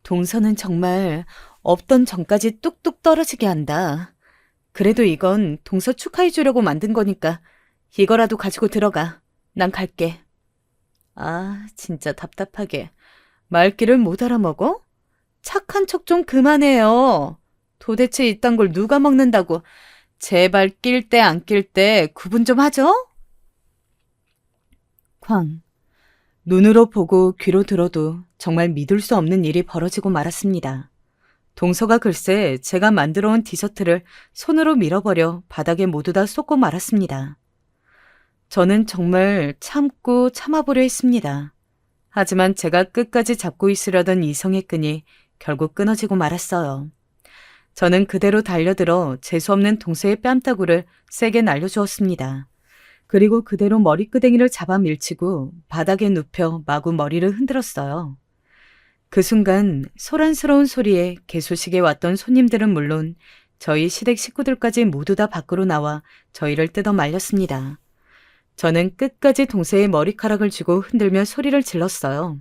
동서는 정말 없던 정까지 뚝뚝 떨어지게 한다. 그래도 이건 동서 축하해 주려고 만든 거니까 이거라도 가지고 들어가. 난 갈게. 아, 진짜 답답하게. 말귀를 못 알아먹어? 착한 척 좀 그만해요. 도대체 이딴 걸 누가 먹는다고. 제발 낄 때 안 낄 때 구분 좀 하죠? 쾅. 눈으로 보고 귀로 들어도 정말 믿을 수 없는 일이 벌어지고 말았습니다. 동서가 글쎄 제가 만들어 온 디저트를 손으로 밀어버려 바닥에 모두 다 쏟고 말았습니다. 저는 정말 참고 참아보려 했습니다. 하지만 제가 끝까지 잡고 있으려던 이성의 끈이 결국 끊어지고 말았어요. 저는 그대로 달려들어 재수없는 동서의 뺨따구를 세게 날려주었습니다. 그리고 그대로 머리끄댕이를 잡아 밀치고 바닥에 눕혀 마구 머리를 흔들었어요. 그 순간 소란스러운 소리에 개소식에 왔던 손님들은 물론 저희 시댁 식구들까지 모두 다 밖으로 나와 저희를 뜯어 말렸습니다. 저는 끝까지 동서의 머리카락을 쥐고 흔들며 소리를 질렀어요.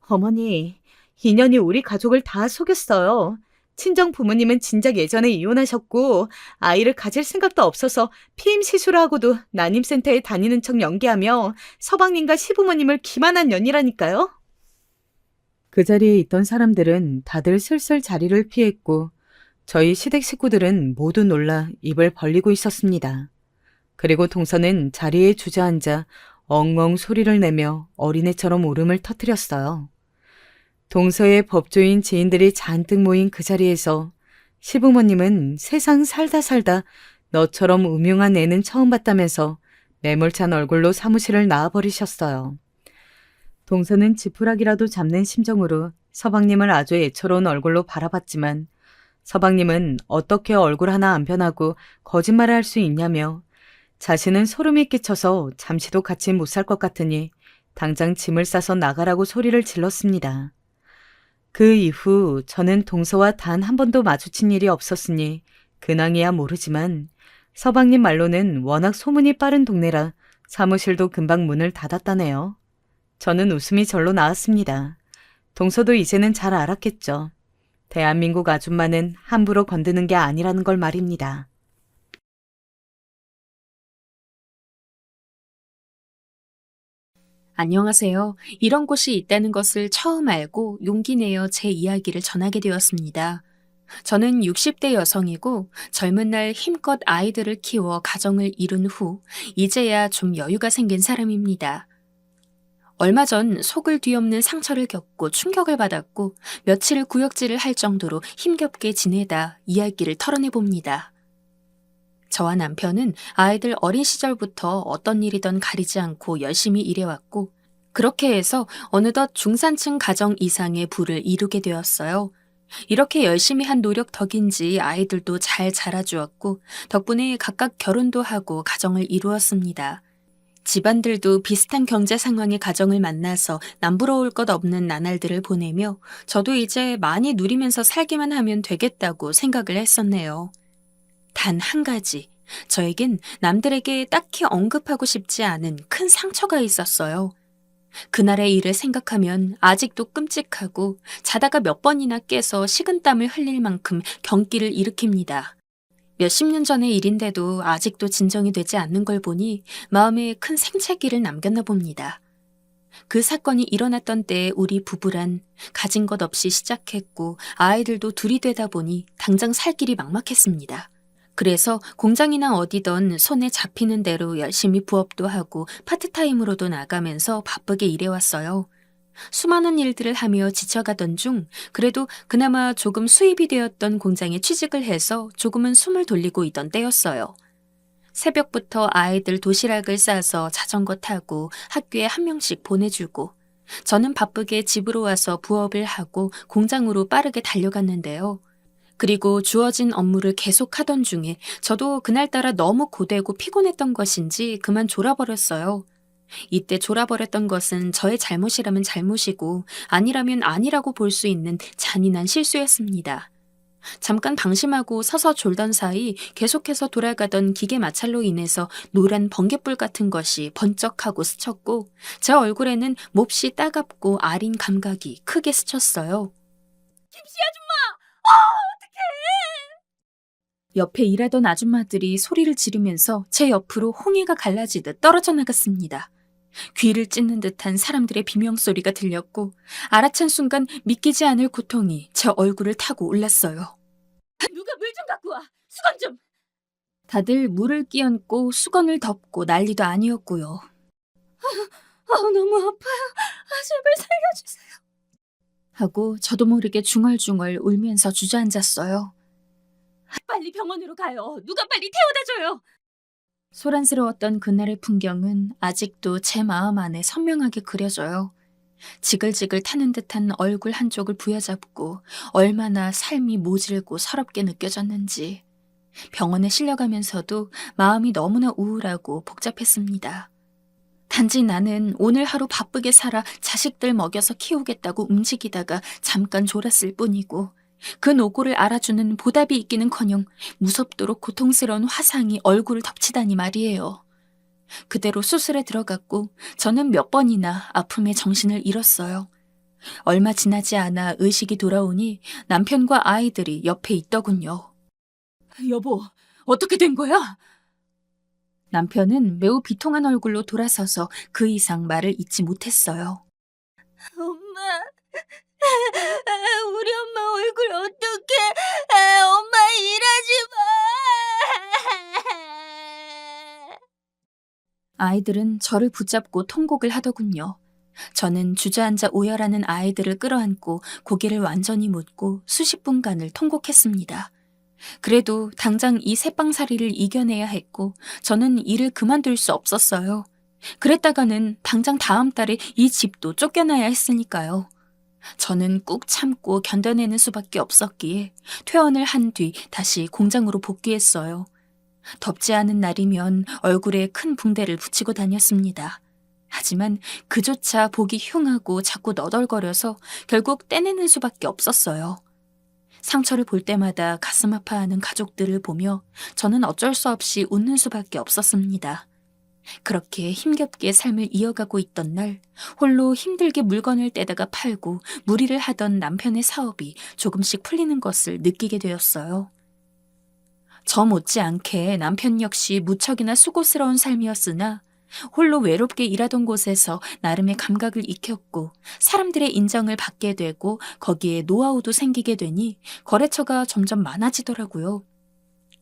어머니, 인연이 우리 가족을 다 속였어요. 친정 부모님은 진작 예전에 이혼하셨고 아이를 가질 생각도 없어서 피임 시술하고도 난임센터에 다니는 척 연기하며 서방님과 시부모님을 기만한 년이라니까요. 그 자리에 있던 사람들은 다들 슬슬 자리를 피했고 저희 시댁 식구들은 모두 놀라 입을 벌리고 있었습니다. 그리고 동서는 자리에 주저앉아 엉엉 소리를 내며 어린애처럼 울음을 터뜨렸어요. 동서의 법조인 지인들이 잔뜩 모인 그 자리에서 시부모님은 세상 살다 살다 너처럼 음흉한 애는 처음 봤다면서 매몰찬 얼굴로 사무실을 나와버리셨어요. 동서는 지푸라기라도 잡는 심정으로 서방님을 아주 애처로운 얼굴로 바라봤지만 서방님은 어떻게 얼굴 하나 안 변하고 거짓말을 할 수 있냐며 자신은 소름이 끼쳐서 잠시도 같이 못 살 것 같으니 당장 짐을 싸서 나가라고 소리를 질렀습니다. 그 이후 저는 동서와 단 한 번도 마주친 일이 없었으니 근황이야 모르지만 서방님 말로는 워낙 소문이 빠른 동네라 사무실도 금방 문을 닫았다네요. 저는 웃음이 절로 나왔습니다. 동서도 이제는 잘 알았겠죠. 대한민국 아줌마는 함부로 건드는 게 아니라는 걸 말입니다. 안녕하세요. 이런 곳이 있다는 것을 처음 알고 용기 내어 제 이야기를 전하게 되었습니다. 저는 60대 여성이고 젊은 날 힘껏 아이들을 키워 가정을 이룬 후 이제야 좀 여유가 생긴 사람입니다. 얼마 전 속을 뒤엎는 상처를 겪고 충격을 받았고 며칠 구역질을 할 정도로 힘겹게 지내다 이야기를 털어내봅니다. 저와 남편은 아이들 어린 시절부터 어떤 일이든 가리지 않고 열심히 일해왔고 그렇게 해서 어느덧 중산층 가정 이상의 부를 이루게 되었어요. 이렇게 열심히 한 노력 덕인지 아이들도 잘 자라주었고 덕분에 각각 결혼도 하고 가정을 이루었습니다. 집안들도 비슷한 경제 상황의 가정을 만나서 남부러울 것 없는 나날들을 보내며 저도 이제 많이 누리면서 살기만 하면 되겠다고 생각을 했었네요. 단 한 가지, 저에겐 남들에게 딱히 언급하고 싶지 않은 큰 상처가 있었어요. 그날의 일을 생각하면 아직도 끔찍하고 자다가 몇 번이나 깨서 식은땀을 흘릴 만큼 경기를 일으킵니다. 몇십 년 전의 일인데도 아직도 진정이 되지 않는 걸 보니 마음에 큰 생채기를 남겼나 봅니다. 그 사건이 일어났던 때에 우리 부부란 가진 것 없이 시작했고 아이들도 둘이 되다 보니 당장 살 길이 막막했습니다. 그래서 공장이나 어디든 손에 잡히는 대로 열심히 부업도 하고 파트타임으로도 나가면서 바쁘게 일해왔어요. 수많은 일들을 하며 지쳐가던 중 그래도 그나마 조금 수입이 되었던 공장에 취직을 해서 조금은 숨을 돌리고 있던 때였어요. 새벽부터 아이들 도시락을 싸서 자전거 타고 학교에 한 명씩 보내주고 저는 바쁘게 집으로 와서 부업을 하고 공장으로 빠르게 달려갔는데요. 그리고 주어진 업무를 계속하던 중에 저도 그날따라 너무 고되고 피곤했던 것인지 그만 졸아버렸어요. 이때 졸아버렸던 것은 저의 잘못이라면 잘못이고 아니라면 아니라고 볼 수 있는 잔인한 실수였습니다. 잠깐 방심하고 서서 졸던 사이 계속해서 돌아가던 기계 마찰로 인해서 노란 번갯불 같은 것이 번쩍하고 스쳤고 제 얼굴에는 몹시 따갑고 아린 감각이 크게 스쳤어요. 김씨 아줌마! 옆에 일하던 아줌마들이 소리를 지르면서 제 옆으로 홍해가 갈라지듯 떨어져 나갔습니다. 귀를 찢는 듯한 사람들의 비명소리가 들렸고 알아챈 순간 믿기지 않을 고통이 제 얼굴을 타고 올랐어요. 누가 물 좀 갖고 와! 수건 좀! 다들 물을 끼얹고 수건을 덮고 난리도 아니었고요. 너무 아파요. 제발 살려주세요. 하고 저도 모르게 중얼중얼 울면서 주저앉았어요. 빨리 병원으로 가요. 누가 빨리 태워다줘요. 소란스러웠던 그날의 풍경은 아직도 제 마음 안에 선명하게 그려져요. 지글지글 타는 듯한 얼굴 한쪽을 부여잡고 얼마나 삶이 모질고 서럽게 느껴졌는지 병원에 실려가면서도 마음이 너무나 우울하고 복잡했습니다. 단지 나는 오늘 하루 바쁘게 살아 자식들 먹여서 키우겠다고 움직이다가 잠깐 졸았을 뿐이고 그 노고를 알아주는 보답이 있기는커녕 무섭도록 고통스러운 화상이 얼굴을 덮치다니 말이에요. 그대로 수술에 들어갔고 저는 몇 번이나 아픔에 정신을 잃었어요. 얼마 지나지 않아 의식이 돌아오니 남편과 아이들이 옆에 있더군요. 여보, 어떻게 된 거야? 남편은 매우 비통한 얼굴로 돌아서서 그 이상 말을 잇지 못했어요. 엄마, 우리 엄마 얼굴 어떡해? 엄마 일하지 마! 아이들은 저를 붙잡고 통곡을 하더군요. 저는 주저앉아 오열하는 아이들을 끌어안고 고개를 완전히 묻고 수십 분간을 통곡했습니다. 그래도 당장 이 새빵살이를 이겨내야 했고 저는 일을 그만둘 수 없었어요. 그랬다가는 당장 다음 달에 이 집도 쫓겨나야 했으니까요. 저는 꾹 참고 견뎌내는 수밖에 없었기에 퇴원을 한 뒤 다시 공장으로 복귀했어요. 덥지 않은 날이면 얼굴에 큰 붕대를 붙이고 다녔습니다. 하지만 그조차 보기 흉하고 자꾸 너덜거려서 결국 떼내는 수밖에 없었어요. 상처를 볼 때마다 가슴 아파하는 가족들을 보며 저는 어쩔 수 없이 웃는 수밖에 없었습니다. 그렇게 힘겹게 삶을 이어가고 있던 날, 홀로 힘들게 물건을 떼다가 팔고 무리를 하던 남편의 사업이 조금씩 풀리는 것을 느끼게 되었어요. 저 못지않게 남편 역시 무척이나 수고스러운 삶이었으나 홀로 외롭게 일하던 곳에서 나름의 감각을 익혔고 사람들의 인정을 받게 되고 거기에 노하우도 생기게 되니 거래처가 점점 많아지더라고요.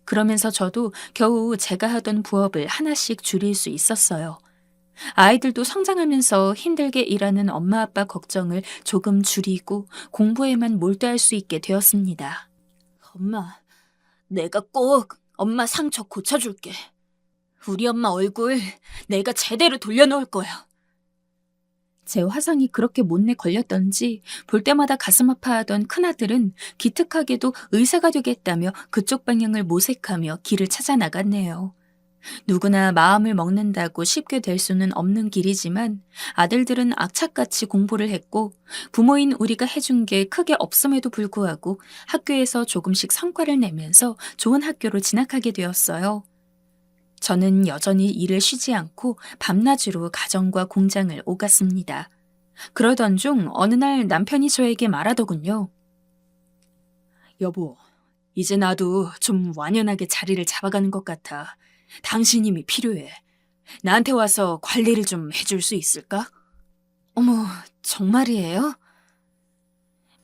그러면서 저도 겨우 제가 하던 부업을 하나씩 줄일 수 있었어요. 아이들도 성장하면서 힘들게 일하는 엄마 아빠 걱정을 조금 줄이고 공부에만 몰두할 수 있게 되었습니다. 엄마, 내가 꼭 엄마 상처 고쳐줄게. 우리 엄마 얼굴 내가 제대로 돌려놓을 거야. 제 화상이 그렇게 못내 걸렸던지 볼 때마다 가슴 아파하던 큰아들은 기특하게도 의사가 되겠다며 그쪽 방향을 모색하며 길을 찾아 나갔네요. 누구나 마음을 먹는다고 쉽게 될 수는 없는 길이지만 아들들은 악착같이 공부를 했고 부모인 우리가 해준 게 크게 없음에도 불구하고 학교에서 조금씩 성과를 내면서 좋은 학교로 진학하게 되었어요. 저는 여전히 일을 쉬지 않고 밤낮으로 가정과 공장을 오갔습니다. 그러던 중 어느 날 남편이 저에게 말하더군요. 여보, 이제 나도 좀 완연하게 자리를 잡아가는 것 같아. 당신 힘이 필요해. 나한테 와서 관리를 좀 해줄 수 있을까? 어머, 정말이에요?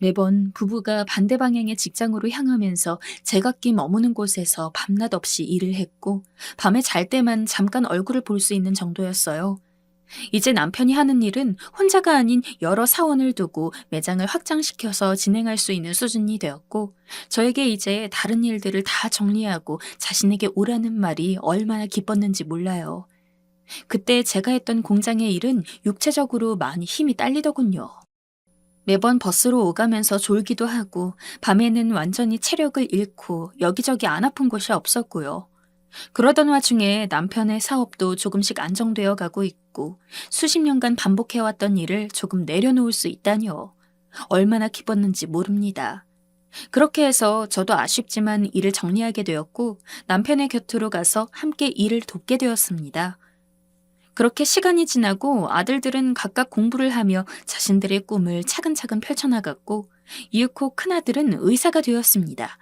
매번 부부가 반대 방향의 직장으로 향하면서 제각기 머무는 곳에서 밤낮 없이 일을 했고 밤에 잘 때만 잠깐 얼굴을 볼 수 있는 정도였어요. 이제 남편이 하는 일은 혼자가 아닌 여러 사원을 두고 매장을 확장시켜서 진행할 수 있는 수준이 되었고 저에게 이제 다른 일들을 다 정리하고 자신에게 오라는 말이 얼마나 기뻤는지 몰라요. 그때 제가 했던 공장의 일은 육체적으로 많이 힘이 딸리더군요. 매번 버스로 오가면서 졸기도 하고 밤에는 완전히 체력을 잃고 여기저기 안 아픈 곳이 없었고요. 그러던 와중에 남편의 사업도 조금씩 안정되어 가고 있고 수십 년간 반복해왔던 일을 조금 내려놓을 수 있다니요. 얼마나 기뻤는지 모릅니다. 그렇게 해서 저도 아쉽지만 일을 정리하게 되었고 남편의 곁으로 가서 함께 일을 돕게 되었습니다. 그렇게 시간이 지나고 아들들은 각각 공부를 하며 자신들의 꿈을 차근차근 펼쳐나갔고 이윽고 큰아들은 의사가 되었습니다.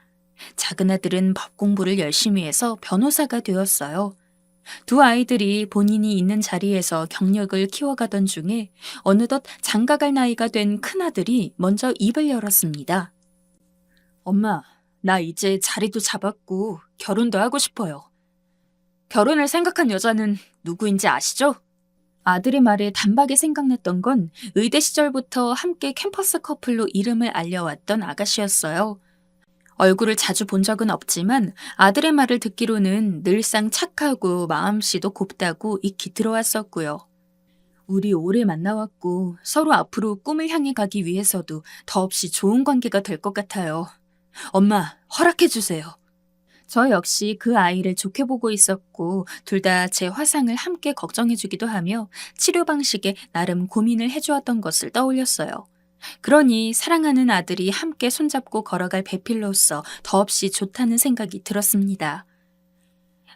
작은 아들은 법 공부를 열심히 해서 변호사가 되었어요. 두 아이들이 본인이 있는 자리에서 경력을 키워가던 중에 어느덧 장가갈 나이가 된 큰아들이 먼저 입을 열었습니다. 엄마, 나 이제 자리도 잡았고 결혼도 하고 싶어요. 결혼을 생각한 여자는 누구인지 아시죠? 아들의 말에 단박에 생각났던 건 의대 시절부터 함께 캠퍼스 커플로 이름을 알려왔던 아가씨였어요. 얼굴을 자주 본 적은 없지만 아들의 말을 듣기로는 늘상 착하고 마음씨도 곱다고 익히 들어왔었고요. 우리 오래 만나왔고 서로 앞으로 꿈을 향해 가기 위해서도 더없이 좋은 관계가 될 것 같아요. 엄마, 허락해 주세요. 저 역시 그 아이를 좋게 보고 있었고 둘 다 제 화상을 함께 걱정해주기도 하며 치료 방식에 나름 고민을 해주었던 것을 떠올렸어요. 그러니 사랑하는 아들이 함께 손잡고 걸어갈 배필로서 더없이 좋다는 생각이 들었습니다.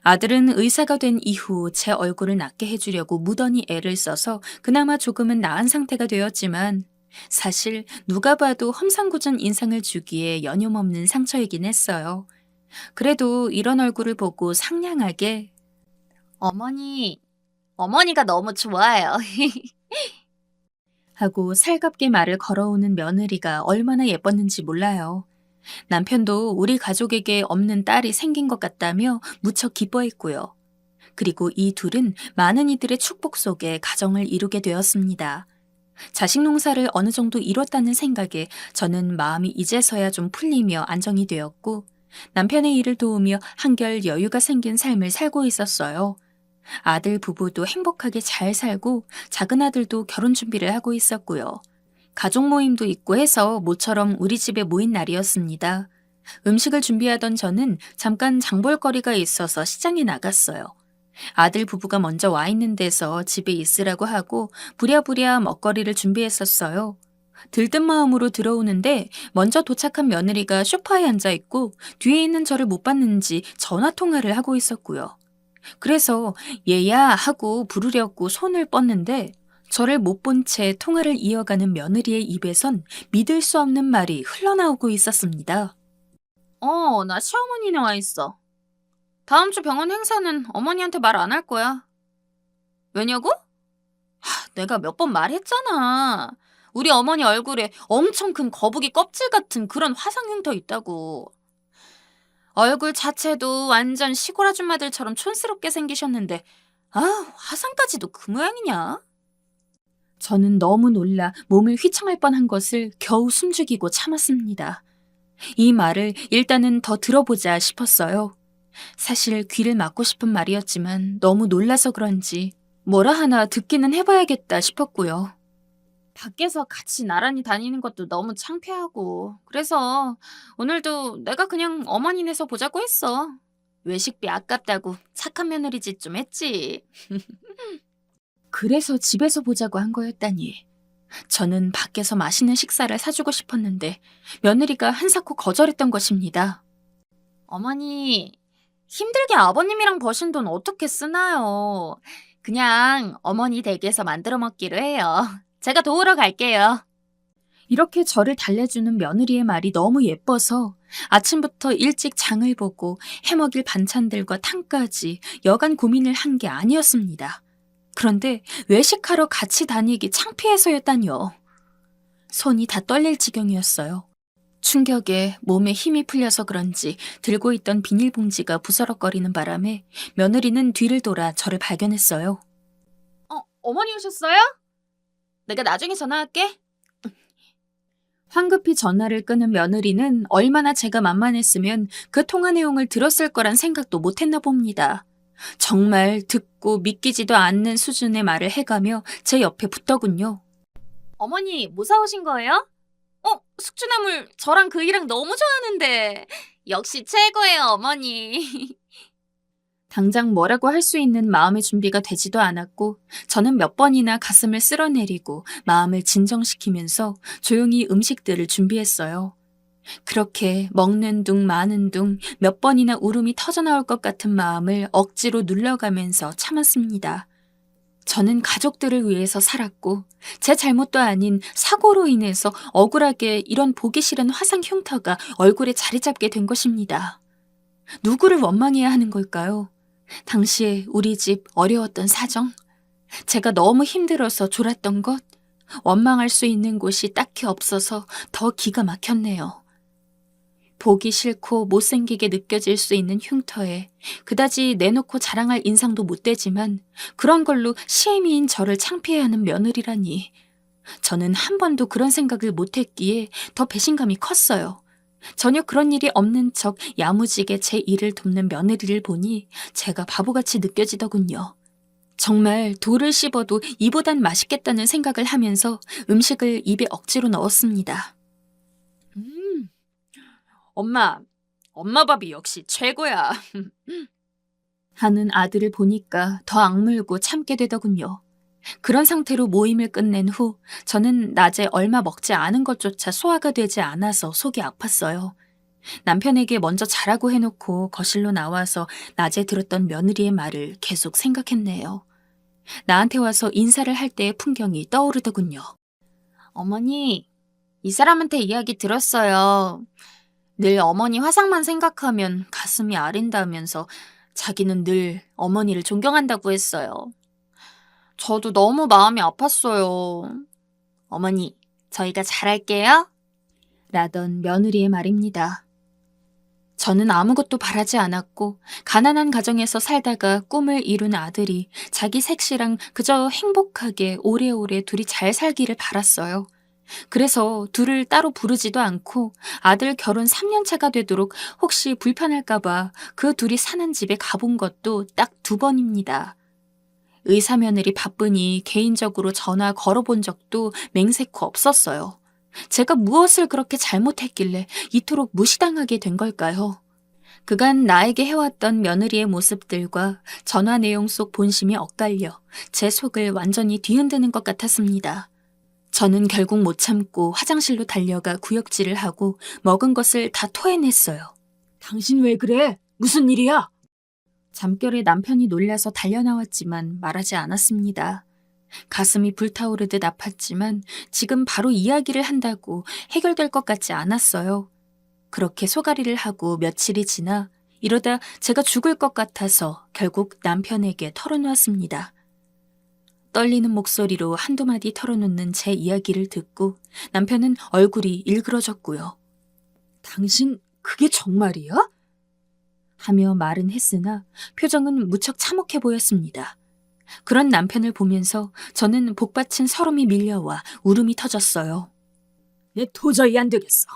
아들은 의사가 된 이후 제 얼굴을 낫게 해주려고 무던히 애를 써서 그나마 조금은 나은 상태가 되었지만 사실 누가 봐도 험상궂은 인상을 주기에 여념없는 상처이긴 했어요. 그래도 이런 얼굴을 보고 상냥하게 어머니가 너무 좋아요. 하고 살갑게 말을 걸어오는 며느리가 얼마나 예뻤는지 몰라요. 남편도 우리 가족에게 없는 딸이 생긴 것 같다며 무척 기뻐했고요. 그리고 이 둘은 많은 이들의 축복 속에 가정을 이루게 되었습니다. 자식 농사를 어느 정도 이뤘다는 생각에 저는 마음이 이제서야 좀 풀리며 안정이 되었고 남편의 일을 도우며 한결 여유가 생긴 삶을 살고 있었어요. 아들 부부도 행복하게 잘 살고 작은 아들도 결혼 준비를 하고 있었고요. 가족 모임도 있고 해서 모처럼 우리 집에 모인 날이었습니다. 음식을 준비하던 저는 잠깐 장볼거리가 있어서 시장에 나갔어요. 아들 부부가 먼저 와 있는 데서 집에 있으라고 하고 부랴부랴 먹거리를 준비했었어요. 들뜬 마음으로 들어오는데 먼저 도착한 며느리가 소파에 앉아 있고 뒤에 있는 저를 못 봤는지 전화 통화를 하고 있었고요. 그래서 얘야 하고 부르려고 손을 뻗는데 저를 못 본 채 통화를 이어가는 며느리의 입에선 믿을 수 없는 말이 흘러나오고 있었습니다. 나 시어머니네 와 있어. 다음 주 병원 행사는 어머니한테 말 안 할 거야. 왜냐고? 내가 몇 번 말했잖아. 우리 어머니 얼굴에 엄청 큰 거북이 껍질 같은 그런 화상 흉터 있다고. 얼굴 자체도 완전 시골 아줌마들처럼 촌스럽게 생기셨는데 화상까지도 그 모양이냐? 저는 너무 놀라 몸을 휘청할 뻔한 것을 겨우 숨죽이고 참았습니다. 이 말을 일단은 더 들어보자 싶었어요. 사실 귀를 막고 싶은 말이었지만 너무 놀라서 그런지 뭐라 하나 듣기는 해봐야겠다 싶었고요. 밖에서 같이 나란히 다니는 것도 너무 창피하고 그래서 오늘도 내가 그냥 어머니네서 보자고 했어. 외식비 아깝다고 착한 며느리 짓 좀 했지. 그래서 집에서 보자고 한 거였다니. 저는 밖에서 맛있는 식사를 사주고 싶었는데 며느리가 한사코 거절했던 것입니다. 어머니, 힘들게 아버님이랑 버신 돈 어떻게 쓰나요? 그냥 어머니 댁에서 만들어 먹기로 해요. 제가 도우러 갈게요. 이렇게 저를 달래주는 며느리의 말이 너무 예뻐서 아침부터 일찍 장을 보고 해먹일 반찬들과 탕까지 여간 고민을 한 게 아니었습니다. 그런데 외식하러 같이 다니기 창피해서였다니요. 손이 다 떨릴 지경이었어요. 충격에 몸에 힘이 풀려서 그런지 들고 있던 비닐봉지가 부스럭거리는 바람에 며느리는 뒤를 돌아 저를 발견했어요. 어머니 오셨어요? 내가 나중에 전화할게. 황급히 전화를 끄는 며느리는 얼마나 제가 만만했으면 그 통화 내용을 들었을 거란 생각도 못했나 봅니다. 정말 듣고 믿기지도 않는 수준의 말을 해가며 제 옆에 붙더군요. 어머니, 뭐 사오신 거예요? 숙주나물 저랑 그 이랑 너무 좋아하는데. 역시 최고예요, 어머니. 당장 뭐라고 할 수 있는 마음의 준비가 되지도 않았고 저는 몇 번이나 가슴을 쓸어내리고 마음을 진정시키면서 조용히 음식들을 준비했어요. 그렇게 먹는 둥 마는 둥 몇 번이나 울음이 터져나올 것 같은 마음을 억지로 눌러가면서 참았습니다. 저는 가족들을 위해서 살았고 제 잘못도 아닌 사고로 인해서 억울하게 이런 보기 싫은 화상 흉터가 얼굴에 자리 잡게 된 것입니다. 누구를 원망해야 하는 걸까요? 당시에 우리 집 어려웠던 사정? 제가 너무 힘들어서 졸았던 것? 원망할 수 있는 곳이 딱히 없어서 더 기가 막혔네요. 보기 싫고 못생기게 느껴질 수 있는 흉터에 그다지 내놓고 자랑할 인상도 못 되지만 그런 걸로 시애미인 저를 창피해야 하는 며느리라니. 저는 한 번도 그런 생각을 못했기에 더 배신감이 컸어요. 전혀 그런 일이 없는 척 야무지게 제 일을 돕는 며느리를 보니 제가 바보같이 느껴지더군요. 정말 돌을 씹어도 이보단 맛있겠다는 생각을 하면서 음식을 입에 억지로 넣었습니다. 엄마, 엄마 밥이 역시 최고야. 하는 아들을 보니까 더 악물고 참게 되더군요. 그런 상태로 모임을 끝낸 후 저는 낮에 얼마 먹지 않은 것조차 소화가 되지 않아서 속이 아팠어요. 남편에게 먼저 자라고 해놓고 거실로 나와서 낮에 들었던 며느리의 말을 계속 생각했네요. 나한테 와서 인사를 할 때의 풍경이 떠오르더군요. 어머니, 이 사람한테 이야기 들었어요. 늘 어머니 화상만 생각하면 가슴이 아린다면서 자기는 늘 어머니를 존경한다고 했어요. 저도 너무 마음이 아팠어요. 어머니, 저희가 잘할게요. 라던 며느리의 말입니다. 저는 아무것도 바라지 않았고 가난한 가정에서 살다가 꿈을 이룬 아들이 자기 색시랑 그저 행복하게 오래오래 둘이 잘 살기를 바랐어요. 그래서 둘을 따로 부르지도 않고 아들 결혼 3년 차가 되도록 혹시 불편할까봐 그 둘이 사는 집에 가본 것도 딱 2번입니다. 의사 며느리 바쁘니 개인적으로 전화 걸어본 적도 맹세코 없었어요. 제가 무엇을 그렇게 잘못했길래 이토록 무시당하게 된 걸까요? 그간 나에게 해왔던 며느리의 모습들과 전화 내용 속 본심이 엇갈려 제 속을 완전히 뒤흔드는 것 같았습니다. 저는 결국 못 참고 화장실로 달려가 구역질을 하고 먹은 것을 다 토해냈어요. 당신 왜 그래? 무슨 일이야? 잠결에 남편이 놀라서 달려나왔지만 말하지 않았습니다. 가슴이 불타오르듯 아팠지만 지금 바로 이야기를 한다고 해결될 것 같지 않았어요. 그렇게 소가리를 하고 며칠이 지나 이러다 제가 죽을 것 같아서 결국 남편에게 털어놓았습니다. 떨리는 목소리로 한두 마디 털어놓는 제 이야기를 듣고 남편은 얼굴이 일그러졌고요. 당신 그게 정말이야? 하며 말은 했으나 표정은 무척 참혹해 보였습니다. 그런 남편을 보면서 저는 복받친 서름이 밀려와 울음이 터졌어요. 내 도저히 안 되겠어.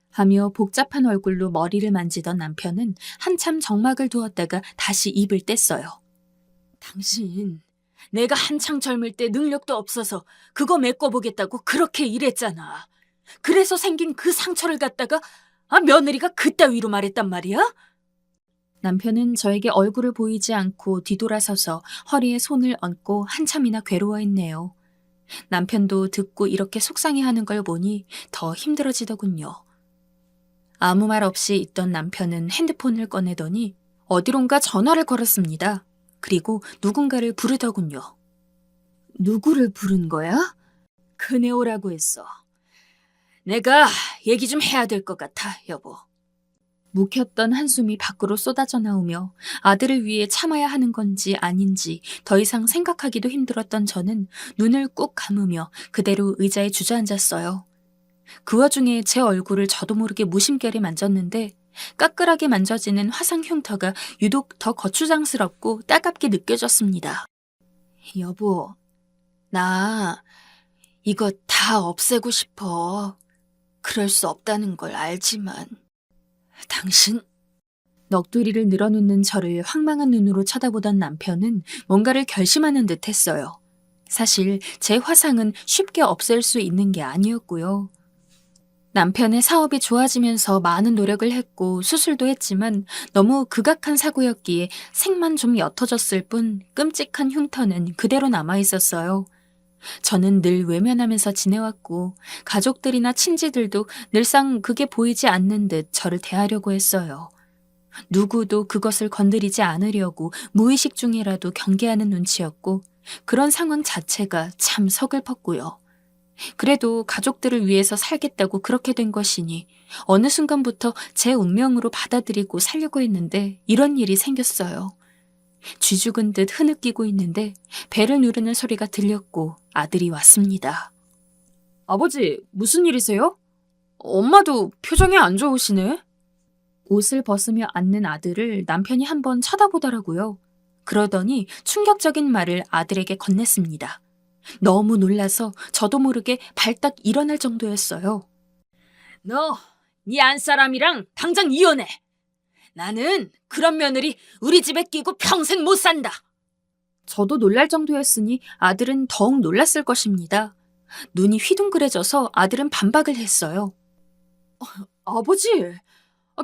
하며 복잡한 얼굴로 머리를 만지던 남편은 한참 정막을 두었다가 다시 입을 뗐어요. 당신, 내가 한창 젊을 때 능력도 없어서 그거 메꿔보겠다고 그렇게 일했잖아. 그래서 생긴 그 상처를 갖다가 며느리가 그따위로 말했단 말이야? 남편은 저에게 얼굴을 보이지 않고 뒤돌아서서 허리에 손을 얹고 한참이나 괴로워했네요. 남편도 듣고 이렇게 속상해하는 걸 보니 더 힘들어지더군요. 아무 말 없이 있던 남편은 핸드폰을 꺼내더니 어디론가 전화를 걸었습니다. 그리고 누군가를 부르더군요. 누구를 부른 거야? 그네 오라고 했어. 내가 얘기 좀 해야 될 것 같아, 여보. 묵혔던 한숨이 밖으로 쏟아져 나오며 아들을 위해 참아야 하는 건지 아닌지 더 이상 생각하기도 힘들었던 저는 눈을 꾹 감으며 그대로 의자에 주저앉았어요. 그 와중에 제 얼굴을 저도 모르게 무심결에 만졌는데 까끌하게 만져지는 화상 흉터가 유독 더 거추장스럽고 따갑게 느껴졌습니다. 여보, 나 이거 다 없애고 싶어. 그럴 수 없다는 걸 알지만 당신? 넋두리를 늘어놓는 저를 황망한 눈으로 쳐다보던 남편은 뭔가를 결심하는 듯 했어요. 사실 제 화상은 쉽게 없앨 수 있는 게 아니었고요. 남편의 사업이 좋아지면서 많은 노력을 했고 수술도 했지만 너무 극악한 사고였기에 색만 좀 옅어졌을 뿐 끔찍한 흉터는 그대로 남아있었어요. 저는 늘 외면하면서 지내왔고 가족들이나 친지들도 늘상 그게 보이지 않는 듯 저를 대하려고 했어요. 누구도 그것을 건드리지 않으려고 무의식 중이라도 경계하는 눈치였고 그런 상황 자체가 참 서글펐고요. 그래도 가족들을 위해서 살겠다고 그렇게 된 것이니 어느 순간부터 제 운명으로 받아들이고 살려고 했는데 이런 일이 생겼어요. 쥐죽은 듯 흐느끼고 있는데 배를 누르는 소리가 들렸고 아들이 왔습니다. 아버지, 무슨 일이세요? 엄마도 표정이 안 좋으시네. 옷을 벗으며 앉는 아들을 남편이 한번 쳐다보더라고요. 그러더니 충격적인 말을 아들에게 건넸습니다. 너무 놀라서 저도 모르게 발딱 일어날 정도였어요. 너, 네 안사람이랑 당장 이혼해. 나는 그런 며느리 우리 집에 끼고 평생 못 산다. 저도 놀랄 정도였으니 아들은 더욱 놀랐을 것입니다. 눈이 휘둥그레져서 아들은 반박을 했어요. 아버지,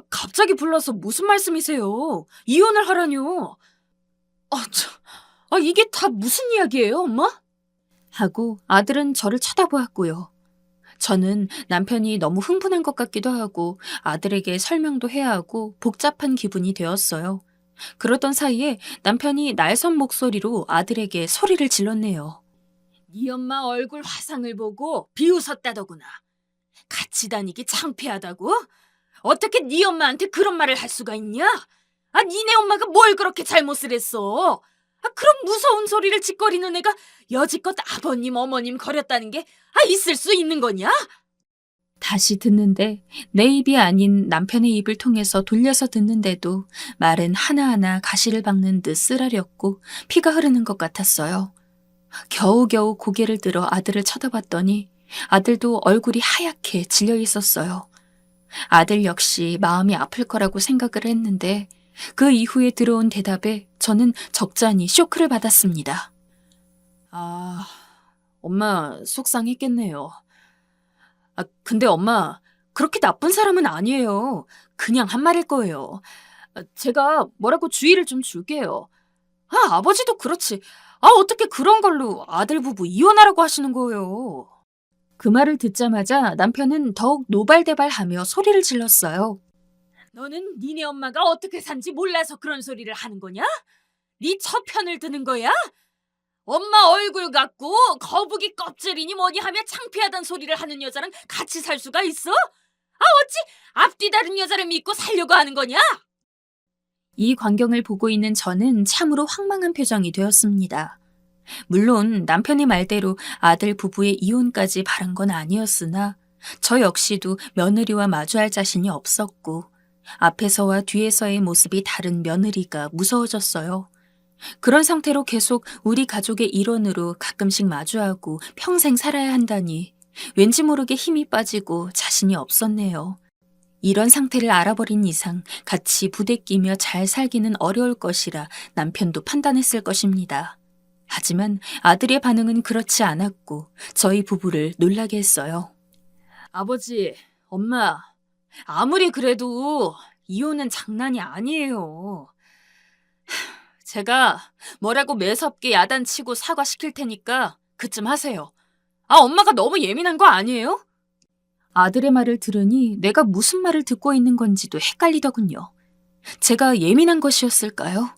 갑자기 불러서 무슨 말씀이세요? 이혼을 하라뇨. 이게 다 무슨 이야기예요, 엄마? 하고 아들은 저를 쳐다보았고요. 저는 남편이 너무 흥분한 것 같기도 하고 아들에게 설명도 해야 하고 복잡한 기분이 되었어요. 그러던 사이에 남편이 날선 목소리로 아들에게 소리를 질렀네요. 네 엄마 얼굴 화상을 보고 비웃었다더구나. 같이 다니기 창피하다고? 어떻게 네 엄마한테 그런 말을 할 수가 있냐? 니네 엄마가 뭘 그렇게 잘못을 했어? 그런 무서운 소리를 짓거리는 애가 여지껏 아버님, 어머님 거렸다는 게 있을 수 있는 거냐? 다시 듣는데 내 입이 아닌 남편의 입을 통해서 돌려서 듣는데도 말은 하나하나 가시를 박는 듯 쓰라렸고 피가 흐르는 것 같았어요. 겨우겨우 고개를 들어 아들을 쳐다봤더니 아들도 얼굴이 하얗게 질려 있었어요. 아들 역시 마음이 아플 거라고 생각을 했는데 그 이후에 들어온 대답에 저는 적잖이 쇼크를 받았습니다. 엄마 속상했겠네요. 근데 엄마, 그렇게 나쁜 사람은 아니에요. 그냥 한 말일 거예요. 제가 뭐라고 주의를 좀 줄게요. 아버지도 그렇지. 어떻게 그런 걸로 아들 부부 이혼하라고 하시는 거예요. 그 말을 듣자마자 남편은 더욱 노발대발하며 소리를 질렀어요. 너는 니네 엄마가 어떻게 산지 몰라서 그런 소리를 하는 거냐? 네 처편을 드는 거야? 엄마 얼굴 갖고 거북이 껍질이니 뭐니 하며 창피하단 소리를 하는 여자랑 같이 살 수가 있어? 어찌 앞뒤 다른 여자를 믿고 살려고 하는 거냐? 이 광경을 보고 있는 저는 참으로 황망한 표정이 되었습니다. 물론 남편의 말대로 아들 부부의 이혼까지 바란 건 아니었으나 저 역시도 며느리와 마주할 자신이 없었고 앞에서와 뒤에서의 모습이 다른 며느리가 무서워졌어요. 그런 상태로 계속 우리 가족의 일원으로 가끔씩 마주하고 평생 살아야 한다니 왠지 모르게 힘이 빠지고 자신이 없었네요. 이런 상태를 알아버린 이상 같이 부대끼며 잘 살기는 어려울 것이라 남편도 판단했을 것입니다. 하지만 아들의 반응은 그렇지 않았고 저희 부부를 놀라게 했어요. 아버지, 엄마, 아무리 그래도 이혼은 장난이 아니에요. 제가 뭐라고 매섭게 야단치고 사과시킬 테니까 그쯤 하세요. 엄마가 너무 예민한 거 아니에요? 아들의 말을 들으니 내가 무슨 말을 듣고 있는 건지도 헷갈리더군요. 제가 예민한 것이었을까요?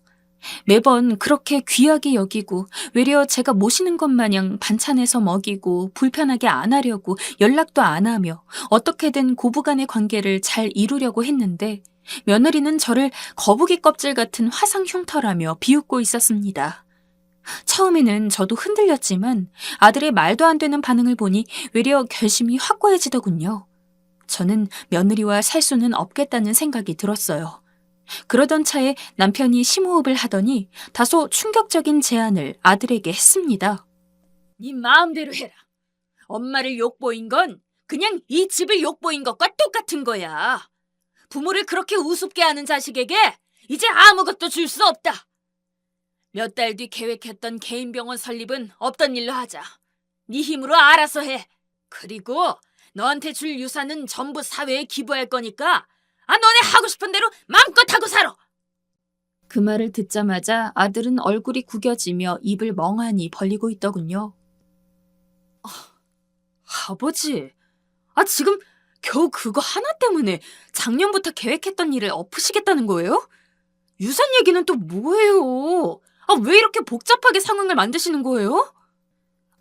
매번 그렇게 귀하게 여기고 외려 제가 모시는 것 마냥 반찬해서 먹이고 불편하게 안 하려고 연락도 안 하며 어떻게든 고부간의 관계를 잘 이루려고 했는데 며느리는 저를 거북이 껍질 같은 화상 흉터라며 비웃고 있었습니다. 처음에는 저도 흔들렸지만 아들의 말도 안 되는 반응을 보니 외려 결심이 확고해지더군요. 저는 며느리와 살 수는 없겠다는 생각이 들었어요. 그러던 차에 남편이 심호흡을 하더니 다소 충격적인 제안을 아들에게 했습니다. 네 마음대로 해라. 엄마를 욕보인 건 그냥 이 집을 욕보인 것과 똑같은 거야. 부모를 그렇게 우습게 하는 자식에게 이제 아무것도 줄 수 없다. 몇 달 뒤 계획했던 개인 병원 설립은 없던 일로 하자. 네 힘으로 알아서 해. 그리고 너한테 줄 유산은 전부 사회에 기부할 거니까 너네 하고 싶은 대로 마음껏 하고 살아. 그 말을 듣자마자 아들은 얼굴이 구겨지며 입을 멍하니 벌리고 있더군요. 아버지, 지금 겨우 그거 하나 때문에 작년부터 계획했던 일을 엎으시겠다는 거예요? 유산 얘기는 또 뭐예요? 왜 이렇게 복잡하게 상황을 만드시는 거예요?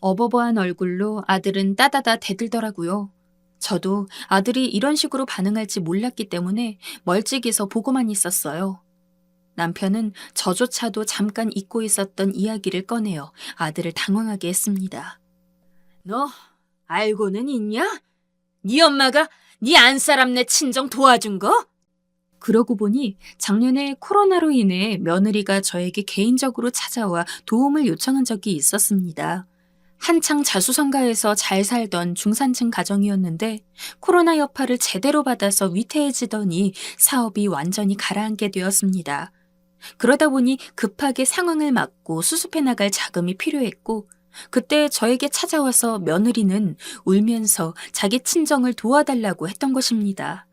어버버한 얼굴로 아들은 따다다 대들더라고요. 저도 아들이 이런 식으로 반응할지 몰랐기 때문에 멀찍이서 보고만 있었어요. 남편은 저조차도 잠깐 잊고 있었던 이야기를 꺼내어 아들을 당황하게 했습니다. 너 알고는 있냐? 네 엄마가 네 안사람네 친정 도와준 거? 그러고 보니 작년에 코로나로 인해 며느리가 저에게 개인적으로 찾아와 도움을 요청한 적이 있었습니다. 한창 자수성가해서 잘 살던 중산층 가정이었는데 코로나 여파를 제대로 받아서 위태해지더니 사업이 완전히 가라앉게 되었습니다. 그러다 보니 급하게 상황을 막고 수습해 나갈 자금이 필요했고 그때 저에게 찾아와서 며느리는 울면서 자기 친정을 도와달라고 했던 것입니다.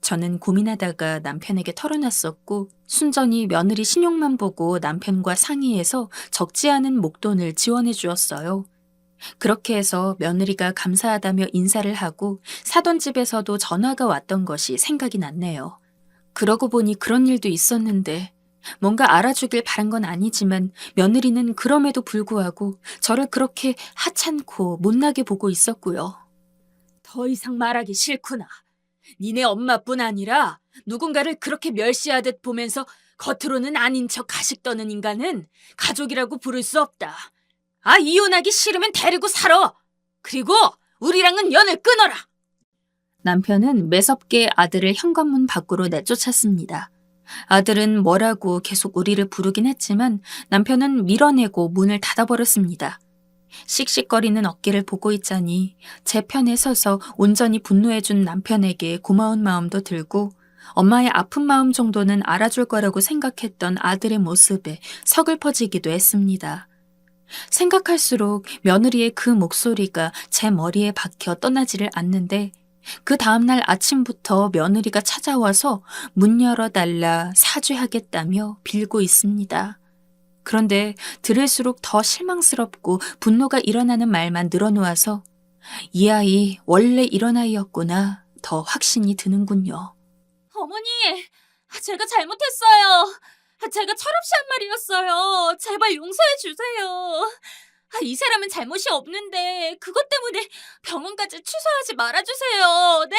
저는 고민하다가 남편에게 털어놨었고 순전히 며느리 신용만 보고 남편과 상의해서 적지 않은 목돈을 지원해 주었어요. 그렇게 해서 며느리가 감사하다며 인사를 하고 사돈 집에서도 전화가 왔던 것이 생각이 났네요. 그러고 보니 그런 일도 있었는데 뭔가 알아주길 바란 건 아니지만 며느리는 그럼에도 불구하고 저를 그렇게 하찮고 못나게 보고 있었고요. 더 이상 말하기 싫구나. 니네 엄마뿐 아니라 누군가를 그렇게 멸시하듯 보면서 겉으로는 아닌 척 가식 떠는 인간은 가족이라고 부를 수 없다. 아, 이혼하기 싫으면 데리고 살아. 그리고 우리랑은 연을 끊어라. 남편은 매섭게 아들을 현관문 밖으로 내쫓았습니다. 아들은 뭐라고 계속 우리를 부르긴 했지만 남편은 밀어내고 문을 닫아버렸습니다. 씩씩거리는 어깨를 보고 있자니 제 편에 서서 온전히 분노해준 남편에게 고마운 마음도 들고 엄마의 아픈 마음 정도는 알아줄 거라고 생각했던 아들의 모습에 서글퍼지기도 했습니다. 생각할수록 며느리의 그 목소리가 제 머리에 박혀 떠나지를 않는데 그 다음날 아침부터 며느리가 찾아와서 문 열어달라 사죄하겠다며 빌고 있습니다. 그런데 들을수록 더 실망스럽고 분노가 일어나는 말만 늘어놓아서 이 아이 원래 이런 아이였구나 더 확신이 드는군요. 어머니, 제가 잘못했어요. 제가 철없이 한 말이었어요. 제발 용서해 주세요. 이 사람은 잘못이 없는데 그것 때문에 병원까지 취소하지 말아주세요. 네?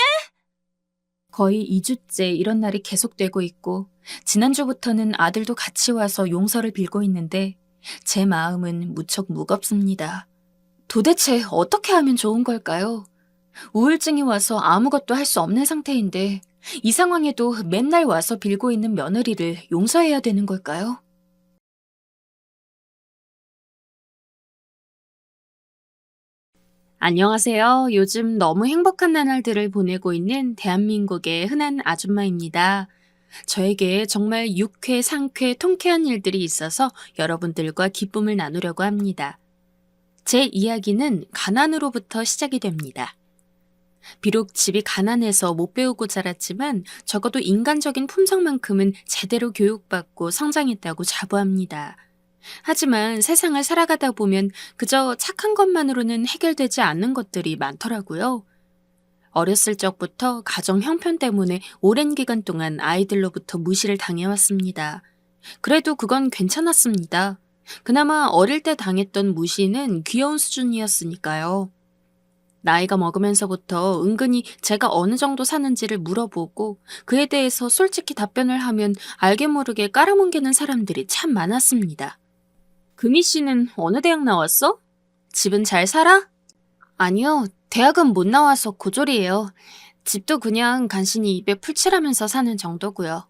거의 2주째 이런 날이 계속되고 있고 지난주부터는 아들도 같이 와서 용서를 빌고 있는데 제 마음은 무척 무겁습니다. 도대체 어떻게 하면 좋은 걸까요? 우울증이 와서 아무것도 할 수 없는 상태인데 이 상황에도 맨날 와서 빌고 있는 며느리를 용서해야 되는 걸까요? 안녕하세요. 요즘 너무 행복한 나날들을 보내고 있는 대한민국의 흔한 아줌마입니다. 저에게 정말 유쾌, 상쾌, 통쾌한 일들이 있어서 여러분들과 기쁨을 나누려고 합니다. 제 이야기는 가난으로부터 시작이 됩니다. 비록 집이 가난해서 못 배우고 자랐지만 적어도 인간적인 품성만큼은 제대로 교육받고 성장했다고 자부합니다. 하지만 세상을 살아가다 보면 그저 착한 것만으로는 해결되지 않는 것들이 많더라고요. 어렸을 적부터 가정 형편 때문에 오랜 기간 동안 아이들로부터 무시를 당해왔습니다. 그래도 그건 괜찮았습니다. 그나마 어릴 때 당했던 무시는 귀여운 수준이었으니까요. 나이가 먹으면서부터 은근히 제가 어느 정도 사는지를 물어보고 그에 대해서 솔직히 답변을 하면 알게 모르게 깔아뭉개는 사람들이 참 많았습니다. 금희 씨는 어느 대학 나왔어? 집은 잘 살아? 아니요, 대학은 못 나와서 고졸이에요. 집도 그냥 간신히 입에 풀칠하면서 사는 정도고요.